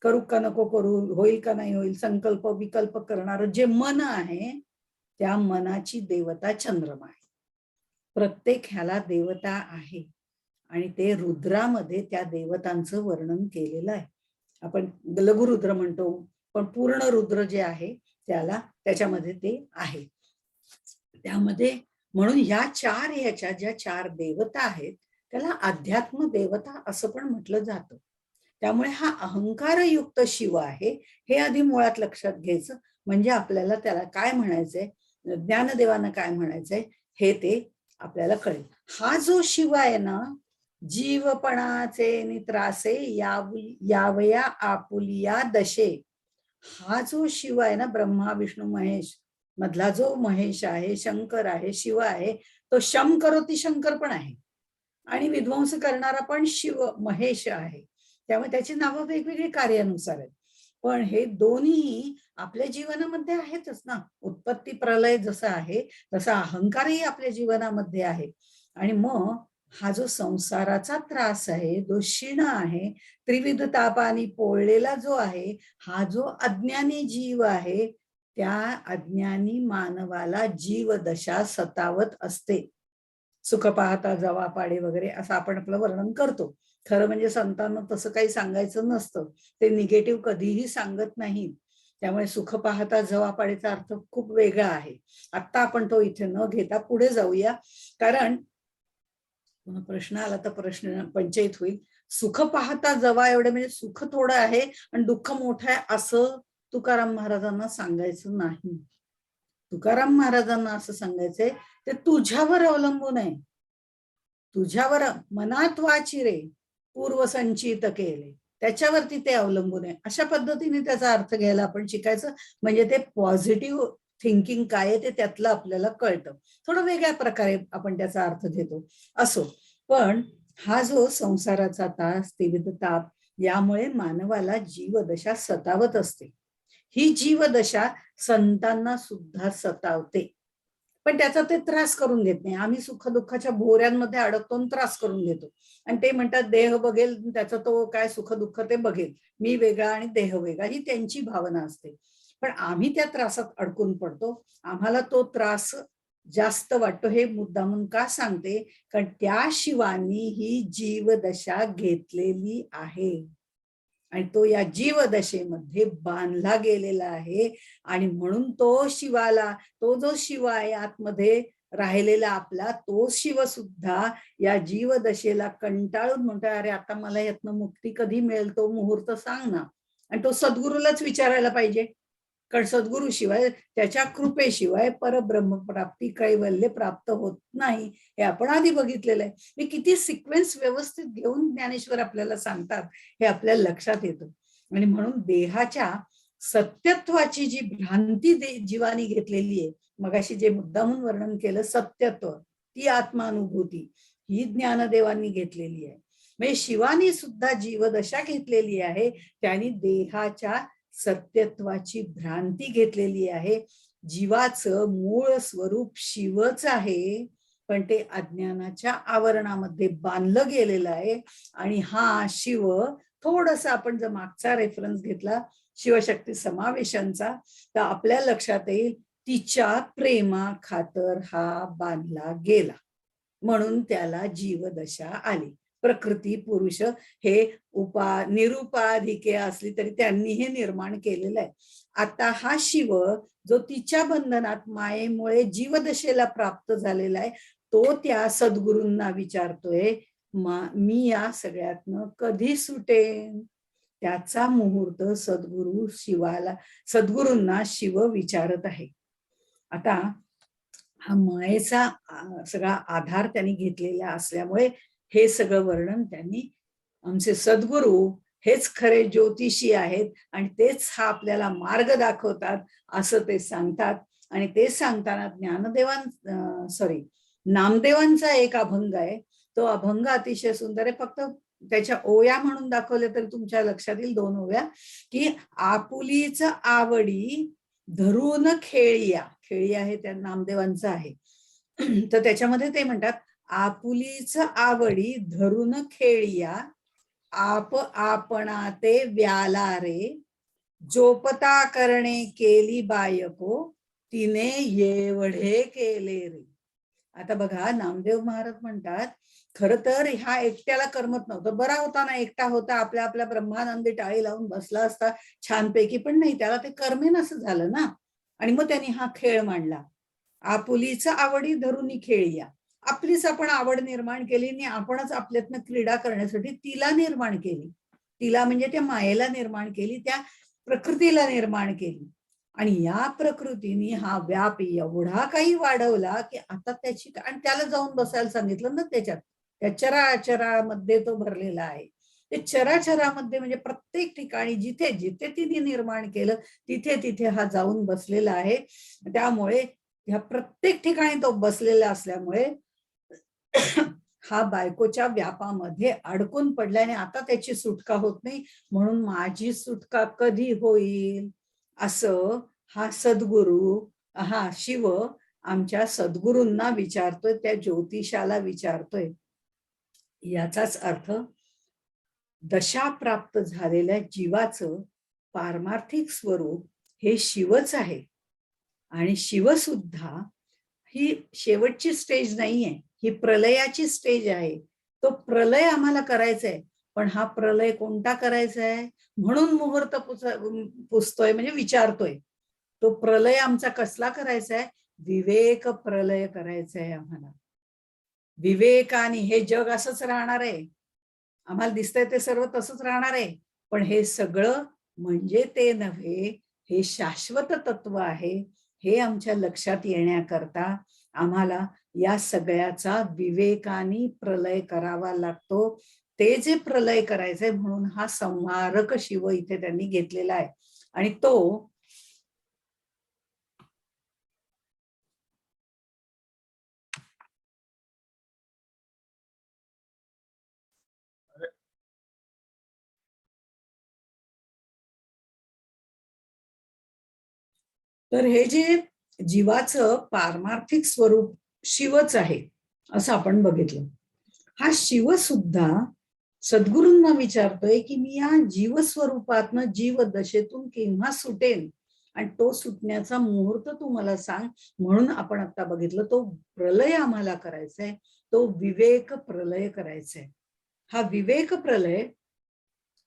करू का नको करू, होईल का नाही होईल, संकल्प विकल्प करणारं जे मन आहे, त्या मनाची देवता चंद्रमा आहे. प्रत्येक ह्याला देवता आहे आणि ते रुद्रामध्ये त्या देवतांचं वर्णन केलेलं आहे. आपण लघुरुद्र म्हणतो, पण पूर्ण रुद्र जे आहे त्याला, त्याच्यामध्ये ते आहे. त्यामध्ये म्हणून ह्या 4 ह्याच्या ज्या 4 देवता आहेत त्याला अध्यात्म देवता असं पण म्हटलं जातं. त्यामुळे हा अहंकारयुक्त शिव आहे हे आधी मुळात लक्षात घ्यायचं, म्हणजे आपल्याला त्याला काय म्हणायचंय, ज्ञानदेवानं काय म्हणायचंय हे ते आपल्याला कळेल. हा जो शिव आहे ना, जीवपणाचे नित्रासे यावया आपुलिया दशे, हा जो शिव आहे ना, ब्रह्मा विष्णू महेश मधला जो महेश आहे, शंकर आहे, शिव आहे, तो शम करोती शंकर पण आहे आणि विध्वंस करणारा पण शिव महेश आहे. त्यामुळे त्याची नावं वेगवेगळी कार्यानुसार आहेत. पण हे दोन्ही आपल्या जीवनामध्ये आहेतच ना. उत्पत्ती प्रलय जसं आहे तसा अहंकारही आपल्या जीवनामध्ये आहे. आणि मग हा जो संसाराचा त्रास आहे, जो क्षीण आहे, त्रिविध तापानी पोळलेला जो आहे, हा जो अज्ञानी जीव आहे, त्या अज्ञानी मानवाला जीवदशा सतावत असते. सुख पाहता जवा पाडे वगैरे असं आपण आपलं वर्णन करतो. खरं म्हणजे संतांना तसं काही सांगायचं नसतं. ते निगेटिव्ह कधीही सांगत नाहीत. त्यामुळे सुख पाहता जवा पाडेचा अर्थ खूप वेगळा आहे. आता आपण तो इथे न घेता पुढे जाऊया. कारण प्रश्न आला तर प्रश्न पंचायत होईल. सुख पाहता जवा एवढे म्हणजे सुख थोडं आहे आणि दुःख मोठं आहे असं तुकाराम महाराजांना सांगायचं नाही. तुकाराम महाराजांना असं सांगायचंय ते तुझ्यावर अवलंबून आहे. तुझ्यावर मनात वाची रे पूर्वसंचित केले, त्याच्यावरती ते अवलंबून आहे. अशा पद्धतीने त्याचा अर्थ घ्यायला आपण शिकायचं. म्हणजे ते पॉझिटिव्ह थिंकिंग काय आहे ते त्यातलं आपल्याला कळतं. थोडं वेगळ्या प्रकारे आपण त्याचा अर्थ घेतो असो. पण हा जो संसाराचा तास त्रिविध ताप यामुळे मानवाला जीवदशा सतावत असते. ही जीवदशा संतांना सुद्धा सतावते. पण त्याचा ते त्रास करून घेत नाही. आम्ही सुख दुःखाच्या भोऱ्यांमध्ये अडकतो आणि त्रास करून घेतो. आणि ते म्हणतात देह बघेल त्याचा तो काय सुख दुःख ते बघेल, मी वेगळा आणि देह वेगळा, ही त्यांची भावना असते. पण आम्ही त्या त्रासात अडकून पडतो. आम्हाला तो त्रास जास्त वाटतो. हे मुद्दामून का सांगते? कारण त्या शिवानी ही जीवदशा घेतलेली आहे आणि तो या जीवदशेमध्ये बांधला गेलेला आहे. आणि म्हणून तो शिवाला, तो जो शिव आहे आतमध्ये राहिलेला आपला, तो शिव सुद्धा या जीवदशेला कंटाळून म्हणतोय, अरे आता मला यातनं मुक्ती कधी मिळेल, तो मुहूर्त सांग ना. आणि तो सद्गुरूलाच विचारायला पाहिजे. कारण सद्गुरु शिवाय, त्याच्या कृपेशिवाय परब्रह्म प्राप्ती कैवल्य प्राप्त होत नाही. हे आपण आधी बघितलेलं आहे. मी किती सिक्वेन्स व्यवस्थित घेऊन ज्ञानेश्वर आपल्याला सांगतात हे आपल्याला लक्षात येतं. आणि म्हणून देहाच्या सत्यत्वाची जी भ्रांती जीवानी घेतलेली आहे, मगाशी जे मुद्दामून वर्णन केलं सत्यत्व, ती आत्मानुभूती, ही ज्ञानदेवांनी घेतलेली आहे. म्हणजे शिवानी सुद्धा जीवदशा घेतलेली आहे. त्यांनी देहाच्या सत्यत्वाची भ्रांती घेतलेली आहे. जीवाचं मूळ स्वरूप शिवच आहे, पण ते अज्ञानाच्या आवरणामध्ये बांधलं गेलेलं आहे. आणि हा शिव थोडस आपण जर मागचा रेफरन्स घेतला शिवशक्ती समावेशांचा, तर आपल्या लक्षात येईल तिच्या प्रेमा खातर हा बांधला गेला, म्हणून त्याला जीवदशा आली. प्रकृती पुरुष हे निरुपाधिके असली तरी त्यांनी हे निर्माण केलेलं आहे. आता हा शिव जो तिच्या बंधनात मायेमुळे जीवदशेला प्राप्त झालेला आहे, तो त्या सद्गुरूंना विचारतोय, मी या सगळ्यातनं कधी सुटेन? त्याचा मुहूर्त सद्गुरूंना शिव विचारत आहे. आता हा मायेचा सगळा आधार त्यांनी घेतलेला असल्यामुळे हे सगळं वर्णन त्यांनी, आमचे सद्गुरू हेच खरे ज्योतिषी आहेत आणि तेच हा आपल्याला मार्ग दाखवतात असं ते सांगतात. आणि ते सांगताना नामदेवांचा एक अभंग आहे. तो अभंग अतिशय सुंदर आहे. फक्त त्याच्या ओव्या म्हणून दाखवले तर तुमच्या लक्षात येईल 2 ओव्या, की आपुलीच आवडी धरून खेळिया. खेळिया हे त्या नामदेवांचं आहे. तर त्याच्यामध्ये ते म्हणतात, आपुलीच आवडी धरून खेळिया, आप आपणा ते व्याला रे, जोपता करणे केली बायको, तिने एवढे केले रे. आता बघा, नामदेव महाराज म्हणतात, खर तर ह्या एकट्याला करमत नव्हतं. बरा होता ना, एकटा होता, आपल्या आपल्या ब्रह्मानंदी टाळी लावून बसला असता छानपैकी, पण नाही, त्याला ते करमेन असं झालं ना. आणि मग त्यांनी हा खेळ मांडला, आपुलीच आवडी धरून खेळिया. आपलीच आपण आवड निर्माण केली आणि आपणच आपल्यातनं क्रीडा करण्यासाठी तिला निर्माण केली. तिला म्हणजे त्या मायेला निर्माण केली, त्या प्रकृतीला निर्माण केली. आणि या प्रकृतीने हा व्याप एवढा काही वाढवला की आता त्याची, आणि त्याला जाऊन बसायला सांगितलं ना त्याच्यात, त्या चराचरामध्ये तो भरलेला आहे. ते चराचरामध्ये म्हणजे प्रत्येक ठिकाणी जिथे जिथे तिने निर्माण केलं तिथे तिथे हा जाऊन बसलेला आहे. त्यामुळे ह्या प्रत्येक ठिकाणी तो बसलेला असल्यामुळे हा बायकोच्या व्यापामध्ये अडकून पडला आणि आता त्याची सुटका होत नाही, म्हणून माझी सुटका कधी होईल असं हा सद्गुरु, हा शिव आमच्या सद्गुरूंना विचारतोय, त्या ज्योतिषाला विचारतोय. याचाच अर्थ दशा प्राप्त झालेल्या जीवाचं पारमार्थिक स्वरूप हे शिवच आहे. आणि शिव सुद्धा ही शेवटची स्टेज नाहीये, ही प्रलयाची स्टेज आहे. तो प्रलय आम्हाला करायचा आहे, पण हा प्रलय कोणता करायचा आहे म्हणून मुहूर्त पुसतोय, म्हणजे विचारतोय. तो प्रलय आमचा कसला करायचा आहे? विवेक प्रलय करायचा आहे आम्हाला. विवेकाने हे जग असंच राहणार आहे, आम्हाला दिसतंय ते सर्व तसंच राहणार आहे, पण हे सगळं म्हणजे ते नव्हे, हे शाश्वत तत्व आहे. हे आमच्या लक्षात येण्याकरता आम्हाला या सगळ्याचा विवेकाने प्रलय करावा लागतो. ते जे प्रलय करायचंय म्हणून हा संहारक शिव इथे त्यांनी घेतलेला आहे. आणि तो तर हे जे जीवाचं पारमार्थिक स्वरूप शिवच आहे असं आपण बघितलं. हा शिव सुद्धा सद्गुरूंना विचारतोय की मी या जीवस्वरूपातनं जीव दशेतून केव्हा सुटेल आणि तो सुटण्याचा मुहूर्त तू मला सांग. म्हणून आपण आता बघितलं, तो प्रलय आम्हाला करायचा तो विवेक प्रलय करायचा हा विवेक प्रलय,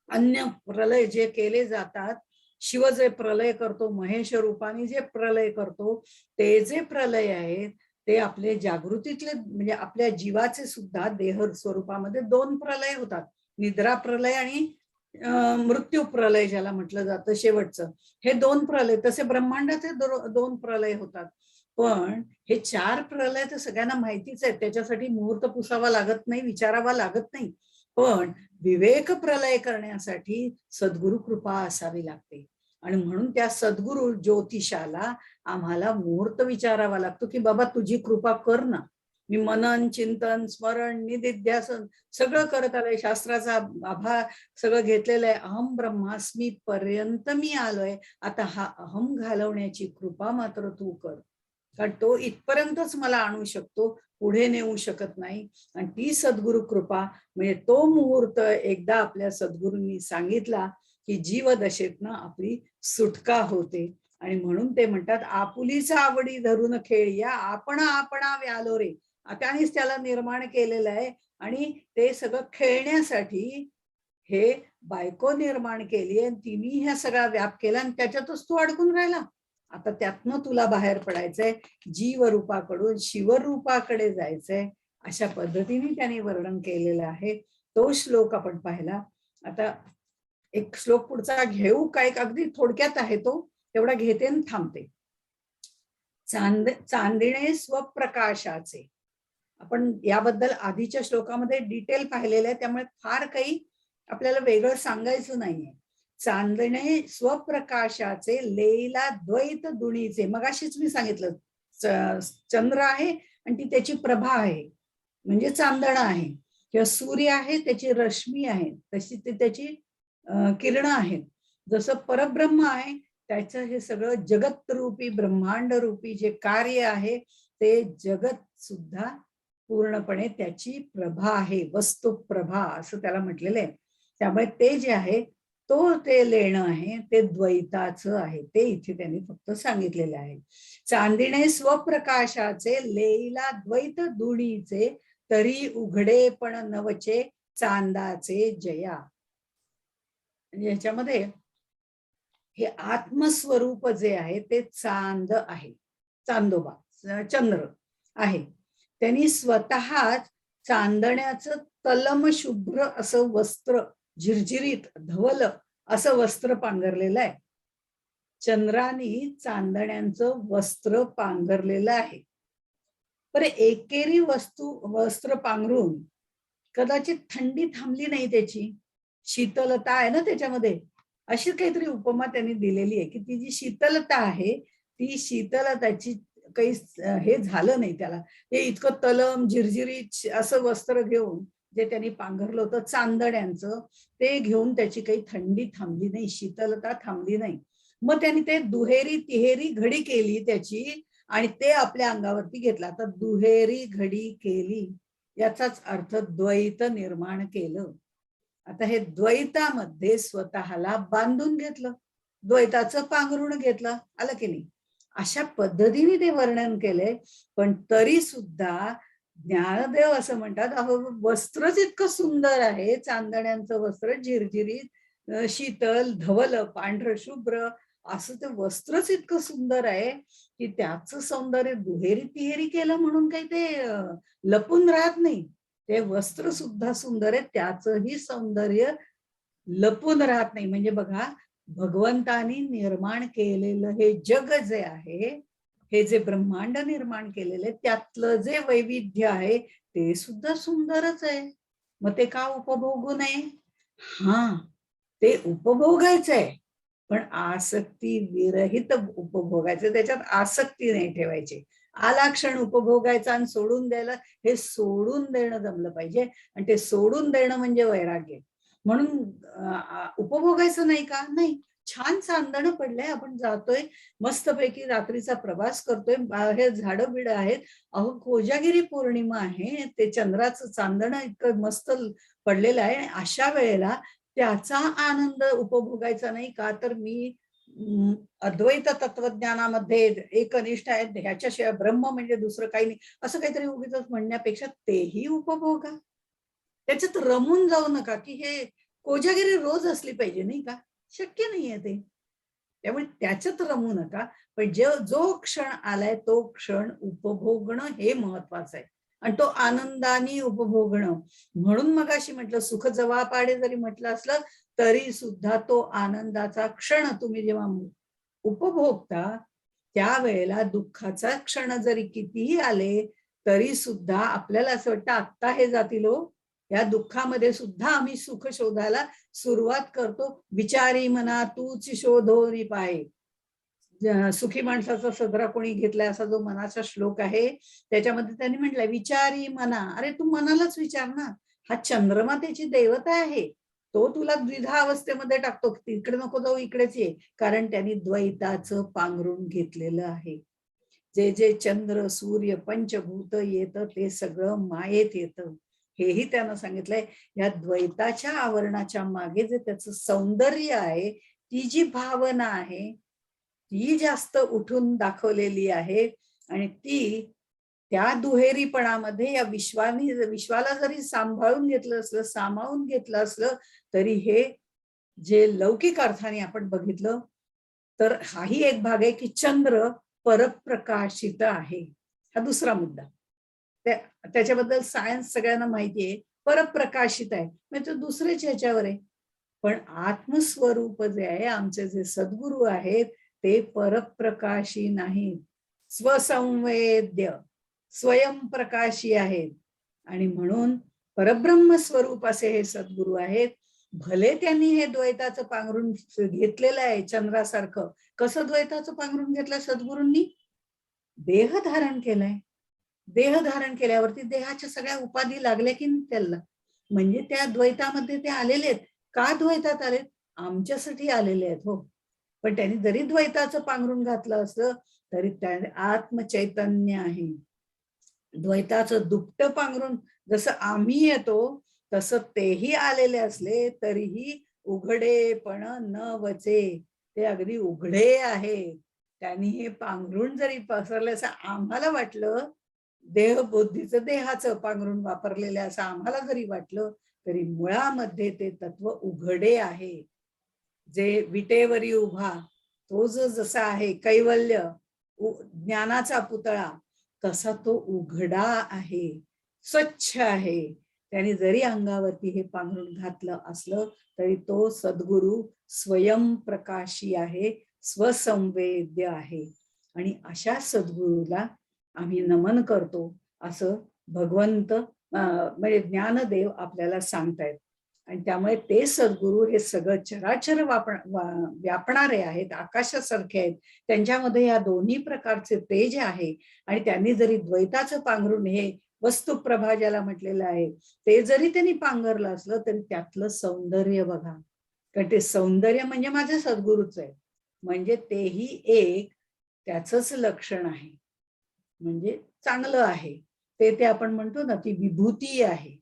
अन्य प्रलय जे केले जातात, शिव जे प्रलय करतो, महेश रूपाने जे प्रलय करतो, ते जे प्रलय आहेत ते आपले जागृतीतले, म्हणजे आपल्या जीवाचे सुद्धा देह स्वरूपामध्ये दोन प्रलय होतात, निद्रा प्रलय आणि मृत्यू प्रलय ज्याला म्हटलं जातं शेवटचं. हे दोन प्रलय, तसे ब्रह्मांडाचे दोन प्रलय होतात. पण हे चार प्रलय तर सगळ्यांना माहितीच आहे, त्याच्यासाठी मुहूर्त पुसावा लागत नाही, विचारावा लागत नाही. पण विवेक प्रलय करण्यासाठी सद्गुरु कृपा असावी लागते. आणि म्हणून त्या सद्गुरु ज्योतिषाला आम्हाला मुहूर्त विचारावा लागतो की बाबा तुझी कृपा कर ना. मी मनन, चिंतन, स्मरण, निधिध्यासन सगळं करत आलंय, शास्त्राचा आभा सगळं घेतलेलं आहे, अहम ब्रह्मास्मी पर्यंत मी आलोय. आता हा अहम घालवण्याची कृपा मात्र तू कर, कारण तो इथपर्यंतच मला आणू शकतो, पुढे नेऊ शकत नाही. आणि ती सद्गुरु कृपा म्हणजे तो मुहूर्त एकदा आपल्या सद्गुरूंनी सांगितला की जीवदशेतनं आपली सुटका होते. आणि म्हणून ते म्हणतात आपुलीचा आवडी धरून खेळ या आपण व्यालो रे. त्यानेच त्याला निर्माण केलेलं आहे आणि ते सगळं खेळण्यासाठी हे बायको निर्माण केली आणि तिने ह्या सगळा व्याप केला आणि त्याच्यातच तू अडकून राहिला. आता त्यातनं तुला बाहेर पडायचंय, जीवरूपाकडून शिवरूपाकडे जायचंय, अशा पद्धतीने त्यांनी वर्णन केलेलं आहे. तो श्लोक आपण पाहिला. आता एक श्लोक पुढचा घेऊ का? एक अगदी थोडक्यात आहे तो, तेवढा घेते आणि थांबते. चांदणे स्वप्रकाशाचे, आपण याबद्दल आधीच्या श्लोकामध्ये डिटेल पाहिलेलं आहे, त्यामुळे फार काही आपल्याला वेगळं सांगायचं नाहीये. चांदणे स्वप्रकाशाचे लेईला द्वैत दुणीचे, मगाशीच मी सांगितलं चंद्र आहे आणि ती त्याची प्रभा आहे म्हणजे चांदणं आहे, किंवा सूर्य आहे त्याची रश्मी आहे, तशी ते त्याची किरण आहेत. जसं परब्रह्म आहे त्याचं हे सगळं जगत रूपी ब्रह्मांड रूपी जे कार्य आहे ते जगत सुद्धा पूर्णपणे त्याची प्रभा आहे, वस्तू प्रभा असं त्याला म्हटलेलं आहे. त्यामुळे ते जे आहे तो ते लेणं आहे ते द्वैताचं आहे, ते इथे त्यांनी फक्त सांगितलेलं आहे. चांदिणे स्वप्रकाशाचे लेईला द्वैत दुणीचे, तरी उघडे पण नवचे चांदाचे जया. म्हणजे ह्याच्यामध्ये हे आत्मस्वरूप जे आहे ते चांद आहे, चांदोबा चंद्र आहे. त्यांनी स्वतः चांदण्याचं तलम शुभ्र असं वस्त्र, झिरझिरीत धवल असं वस्त्र पांघरलेलं आहे. चंद्राने चांदण्यांचं वस्त्र पांघरलेलं आहे. बरं एकेरी वस्त्र पांघरून कदाचित थंडी थांबली नाही त्याची, शीतलता आहे ना त्याच्यामध्ये, अशी काहीतरी उपमा त्यांनी दिलेली आहे की ती जी शीतलता आहे ती शीतलताची काही हे झालं नाही त्याला. ते इतकं तलम झिरझिरीत असं वस्त्र घेऊन जे त्यांनी पांघरलं होतं चांदण्यांचं, ते घेऊन त्याची काही थंडी थांबली नाही, शीतलता थांबली नाही. मग त्यांनी ते दुहेरी तिहेरी घडी केली त्याची आणि ते आपल्या अंगावरती घेतलं. आता दुहेरी घडी केली याचाच अर्थ द्वैत निर्माण केलं. आता हे द्वैतामध्ये स्वतःला बांधून घेतलं, द्वैताचं पांघरुण घेतलं, आलं की नाही. अशा पद्धतीने ते वर्णन केलंय. पण तरी सुद्धा ज्ञानदेव असं म्हणतात, अहो वस्त्रच इतकं सुंदर आहे, चांदण्यांचं वस्त्र, झिरझिरीत शीतल धवल पांढर शुभ्र असं ते वस्त्रच इतकं सुंदर आहे की त्याचं सौंदर्य दुहेरी तिहेरी केलं म्हणून काही ते लपून राहत नाही. ते वस्त्र सुद्धा सुंदर आहे, त्याचंही सौंदर्य लपून राहत नाही. म्हणजे बघा, भगवंतानी निर्माण केलेलं हे जग जे आहे, हे जे ब्रह्मांड निर्माण केलेलं आहे, त्यातलं जे वैविध्य आहे ते सुद्धा सुंदरच आहे. मग ते का उपभोगू नये? हा, ते उपभोगायचंय, पण आसक्ती विरहित उपभोगायचं, त्याच्यात आसक्ती नाही ठेवायची. आला क्षण उपभोगायचा आणि सोडून द्यायला, हे सोडून देणं जमलं पाहिजे. आणि ते सोडून देणं म्हणजे वैराग्य. म्हणून उपभोगायचं नाही का? नाही. छान चांदणं पडलंय, आपण जातोय मस्तपैकी रात्रीचा प्रवास करतोय, बाहेर झाडं बिडं आहेत, अहो कोजागिरी पौर्णिमा आहे, ते चंद्राचं चांदणं इतकं मस्त पडलेलं आहे. आणि अशा वेळेला त्याचा आनंद उपभोगायचा नाही का? तर मी अद्वैत तत्वज्ञानामध्ये एकनिष्ठ आहेत, ह्याच्याशिवाय ब्रह्म म्हणजे दुसरं काही नाही, असं काहीतरी उगीच म्हणण्यापेक्षा तेही उपभोगा. त्याच्यात रमून जाऊ नका की हे कोजागिरी रोज असली पाहिजे, नाही का? शक्य नाहीये ते. त्यामुळे त्याच्यात रमू नका. पण जो क्षण आलाय तो क्षण उपभोगणं हे महत्वाचं आहे. आणि तो आनंदाने उपभोगणं. म्हणून मगाशी म्हटलं, सुख जवापाडे जरी म्हटलं असलं तरी सुद्धा तो आनंदाचा क्षण तुम्ही जेव्हा उपभोगता, त्यावेळेला दुःखाचा क्षण जरी कितीही आले तरी सुद्धा आपल्याला असं वाटतं आत्ता हे जातील हो, या दुःखामध्ये सुद्धा आम्ही सुख शोधायला सुरुवात करतो. विचारी मना तूच शोधोनी पाहे. सुखी माणसाचा सदरा कोणी घेतलाय असा जो मनाचा श्लोक आहे, त्याच्यामध्ये त्यांनी म्हटलंय, विचारी मना. अरे तू मनालाच विचार ना. हा चंद्रमा त्याची देवता आहे, तो तुला द्विधा अवस्थेमध्ये टाकतो, तिकडे नको जाऊ इकडेच ये, कारण त्यांनी द्वैताचं पांघरून घेतलेलं आहे. जे जे चंद्र सूर्य पंचभूत येतं ते सगळं मायेत येतं, हेही त्यानं सांगितलंय. या द्वैताच्या आवरणाच्या मागे जे त्याचं सौंदर्य आहे, ती जी भावना आहे ती जास्त उठून दाखवलेली आहे. आणि ती त्या दुहेरीपणामध्ये या विश्वाला जरी सांभाळून घेतलं असलं, सामावून घेतलं असलं, तरी हे जे लौकिक अर्थाने आपण बघितलं तर हाही एक भाग आहे की चंद्र परप्रकाशित आहे. हा दुसरा मुद्दा. त्याच्याबद्दल सायन्स सगळ्यांना माहिती आहे, परप्रकाशित आहे म्हणजे तो दुसऱ्याच ह्याच्यावर आहे. पण आत्मस्वरूप जे आहे, आमचे जे सद्गुरू आहेत ते परप्रकाशी नाहीत, स्वसंवेद्य स्वयंप्रकाशी आहेत. आणि म्हणून परब्रह्म स्वरूप असे हे सद्गुरू आहेत. भले त्यांनी हे द्वैताचं पांघरून घेतलेलं आहे चंद्रासारखं. कसं द्वैताचं पांघरून घेतलं सद्गुरूंनी? देह धारण केलाय. देह धारण केल्यावरती देहाच्या सगळ्या उपाधी लागल्या की त्याला, म्हणजे त्या द्वैतामध्ये ते आलेले आहेत. का द्वैतात आलेत? आमच्यासाठी आलेले आहेत हो. पण त्यांनी जरी द्वैताचं पांघरून घातलं असतं तरी त्या आत्मचैतन्य आहे. द्वैताचं दुपटं पांघरून जसं आम्ही येतो तसं तेही आलेले असले तरीही उघडेपण न वचे, ते अगदी उघडे आहे. त्यांनी हे पांघरून जरी पसरलं असं आम्हाला वाटलं, देह बुद्धीचं देहाचं पांघरून वापरलेलं असं आम्हाला जरी वाटलं, तरी मुळामध्ये ते तत्व उघडे आहे. जे विटेवरी उभा तो जो जसा आहे कैवल्य ज्ञानाचा पुतळा, तसा तो उघडा आहे, स्वच्छ आहे. त्याने जरी अंगावरती हे पांघरून घातलं असलं तरी तो सद्गुरु स्वयंप्रकाशी आहे, स्वसंवेद्य आहे. आणि अशा सद्गुरूला आम्ही नमन करतो असं भगवंत म्हणजे ज्ञानदेव आपल्याला सांगतायत. आणि त्यामुळे ते सद्गुरू हे सगळं चराचर व्यापणारे आहेत, आकाशासारखे आहेत. त्यांच्यामध्ये या दोन्ही प्रकारचे तेज आहे. आणि त्यांनी जरी द्वैताचं पांघरून हे वस्तुप्रभा ज्याला म्हटलेलं आहे, ते जरी त्यांनी पांघरलं असलं तरी त्यातलं सौंदर्य बघा. कारण ते सौंदर्य म्हणजे माझे सद्गुरूच आहे. म्हणजे तेही एक त्याचंच लक्षण आहे. म्हणजे चांगलं आहे. ते आपण म्हणतो ना, ती विभूती आहे.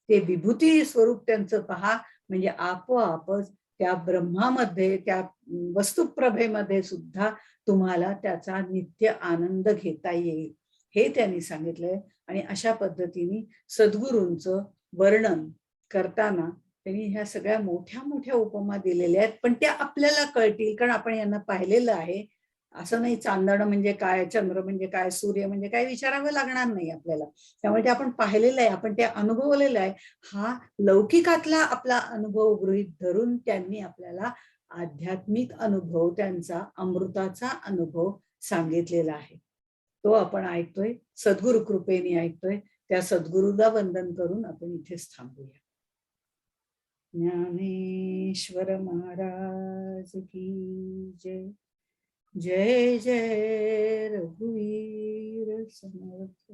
ते विभूती स्वरूप त्यांचं पहा, म्हणजे आपोआपच त्या ब्रह्मामध्ये, त्या वस्तुप्रभेमध्ये सुद्धा तुम्हाला त्याचा नित्य आनंद घेता येईल, हे त्यांनी सांगितलंय. आणि अशा पद्धतीने सद्गुरूंचं वर्णन करताना त्यांनी ह्या सगळ्या मोठ्या मोठ्या उपमा दिलेल्या आहेत, पण त्या आपल्याला कळतील कारण आपण यांना पाहिलेलं आहे. असं नाही चांदणं म्हणजे काय, चंद्र म्हणजे काय, सूर्य म्हणजे काय विचारावं लागणार नाही आपल्याला. त्यामुळे ते आपण पाहिलेलं आहे, आपण ते अनुभवलेलं आहे. हा लौकिकातला आपला अनुभव गृहीत धरून त्यांनी आपल्याला आध्यात्मिक अनुभव, त्यांचा अमृताचा अनुभव सांगितलेला आहे. तो आपण ऐकतोय, सद्गुरु कृपेने ऐकतोय. त्या सद्गुरूला वंदन करून आपण इथेच थांबूया. ज्ञानेश्वर महाराज की जय. जय जय रघुवीर समर्थ.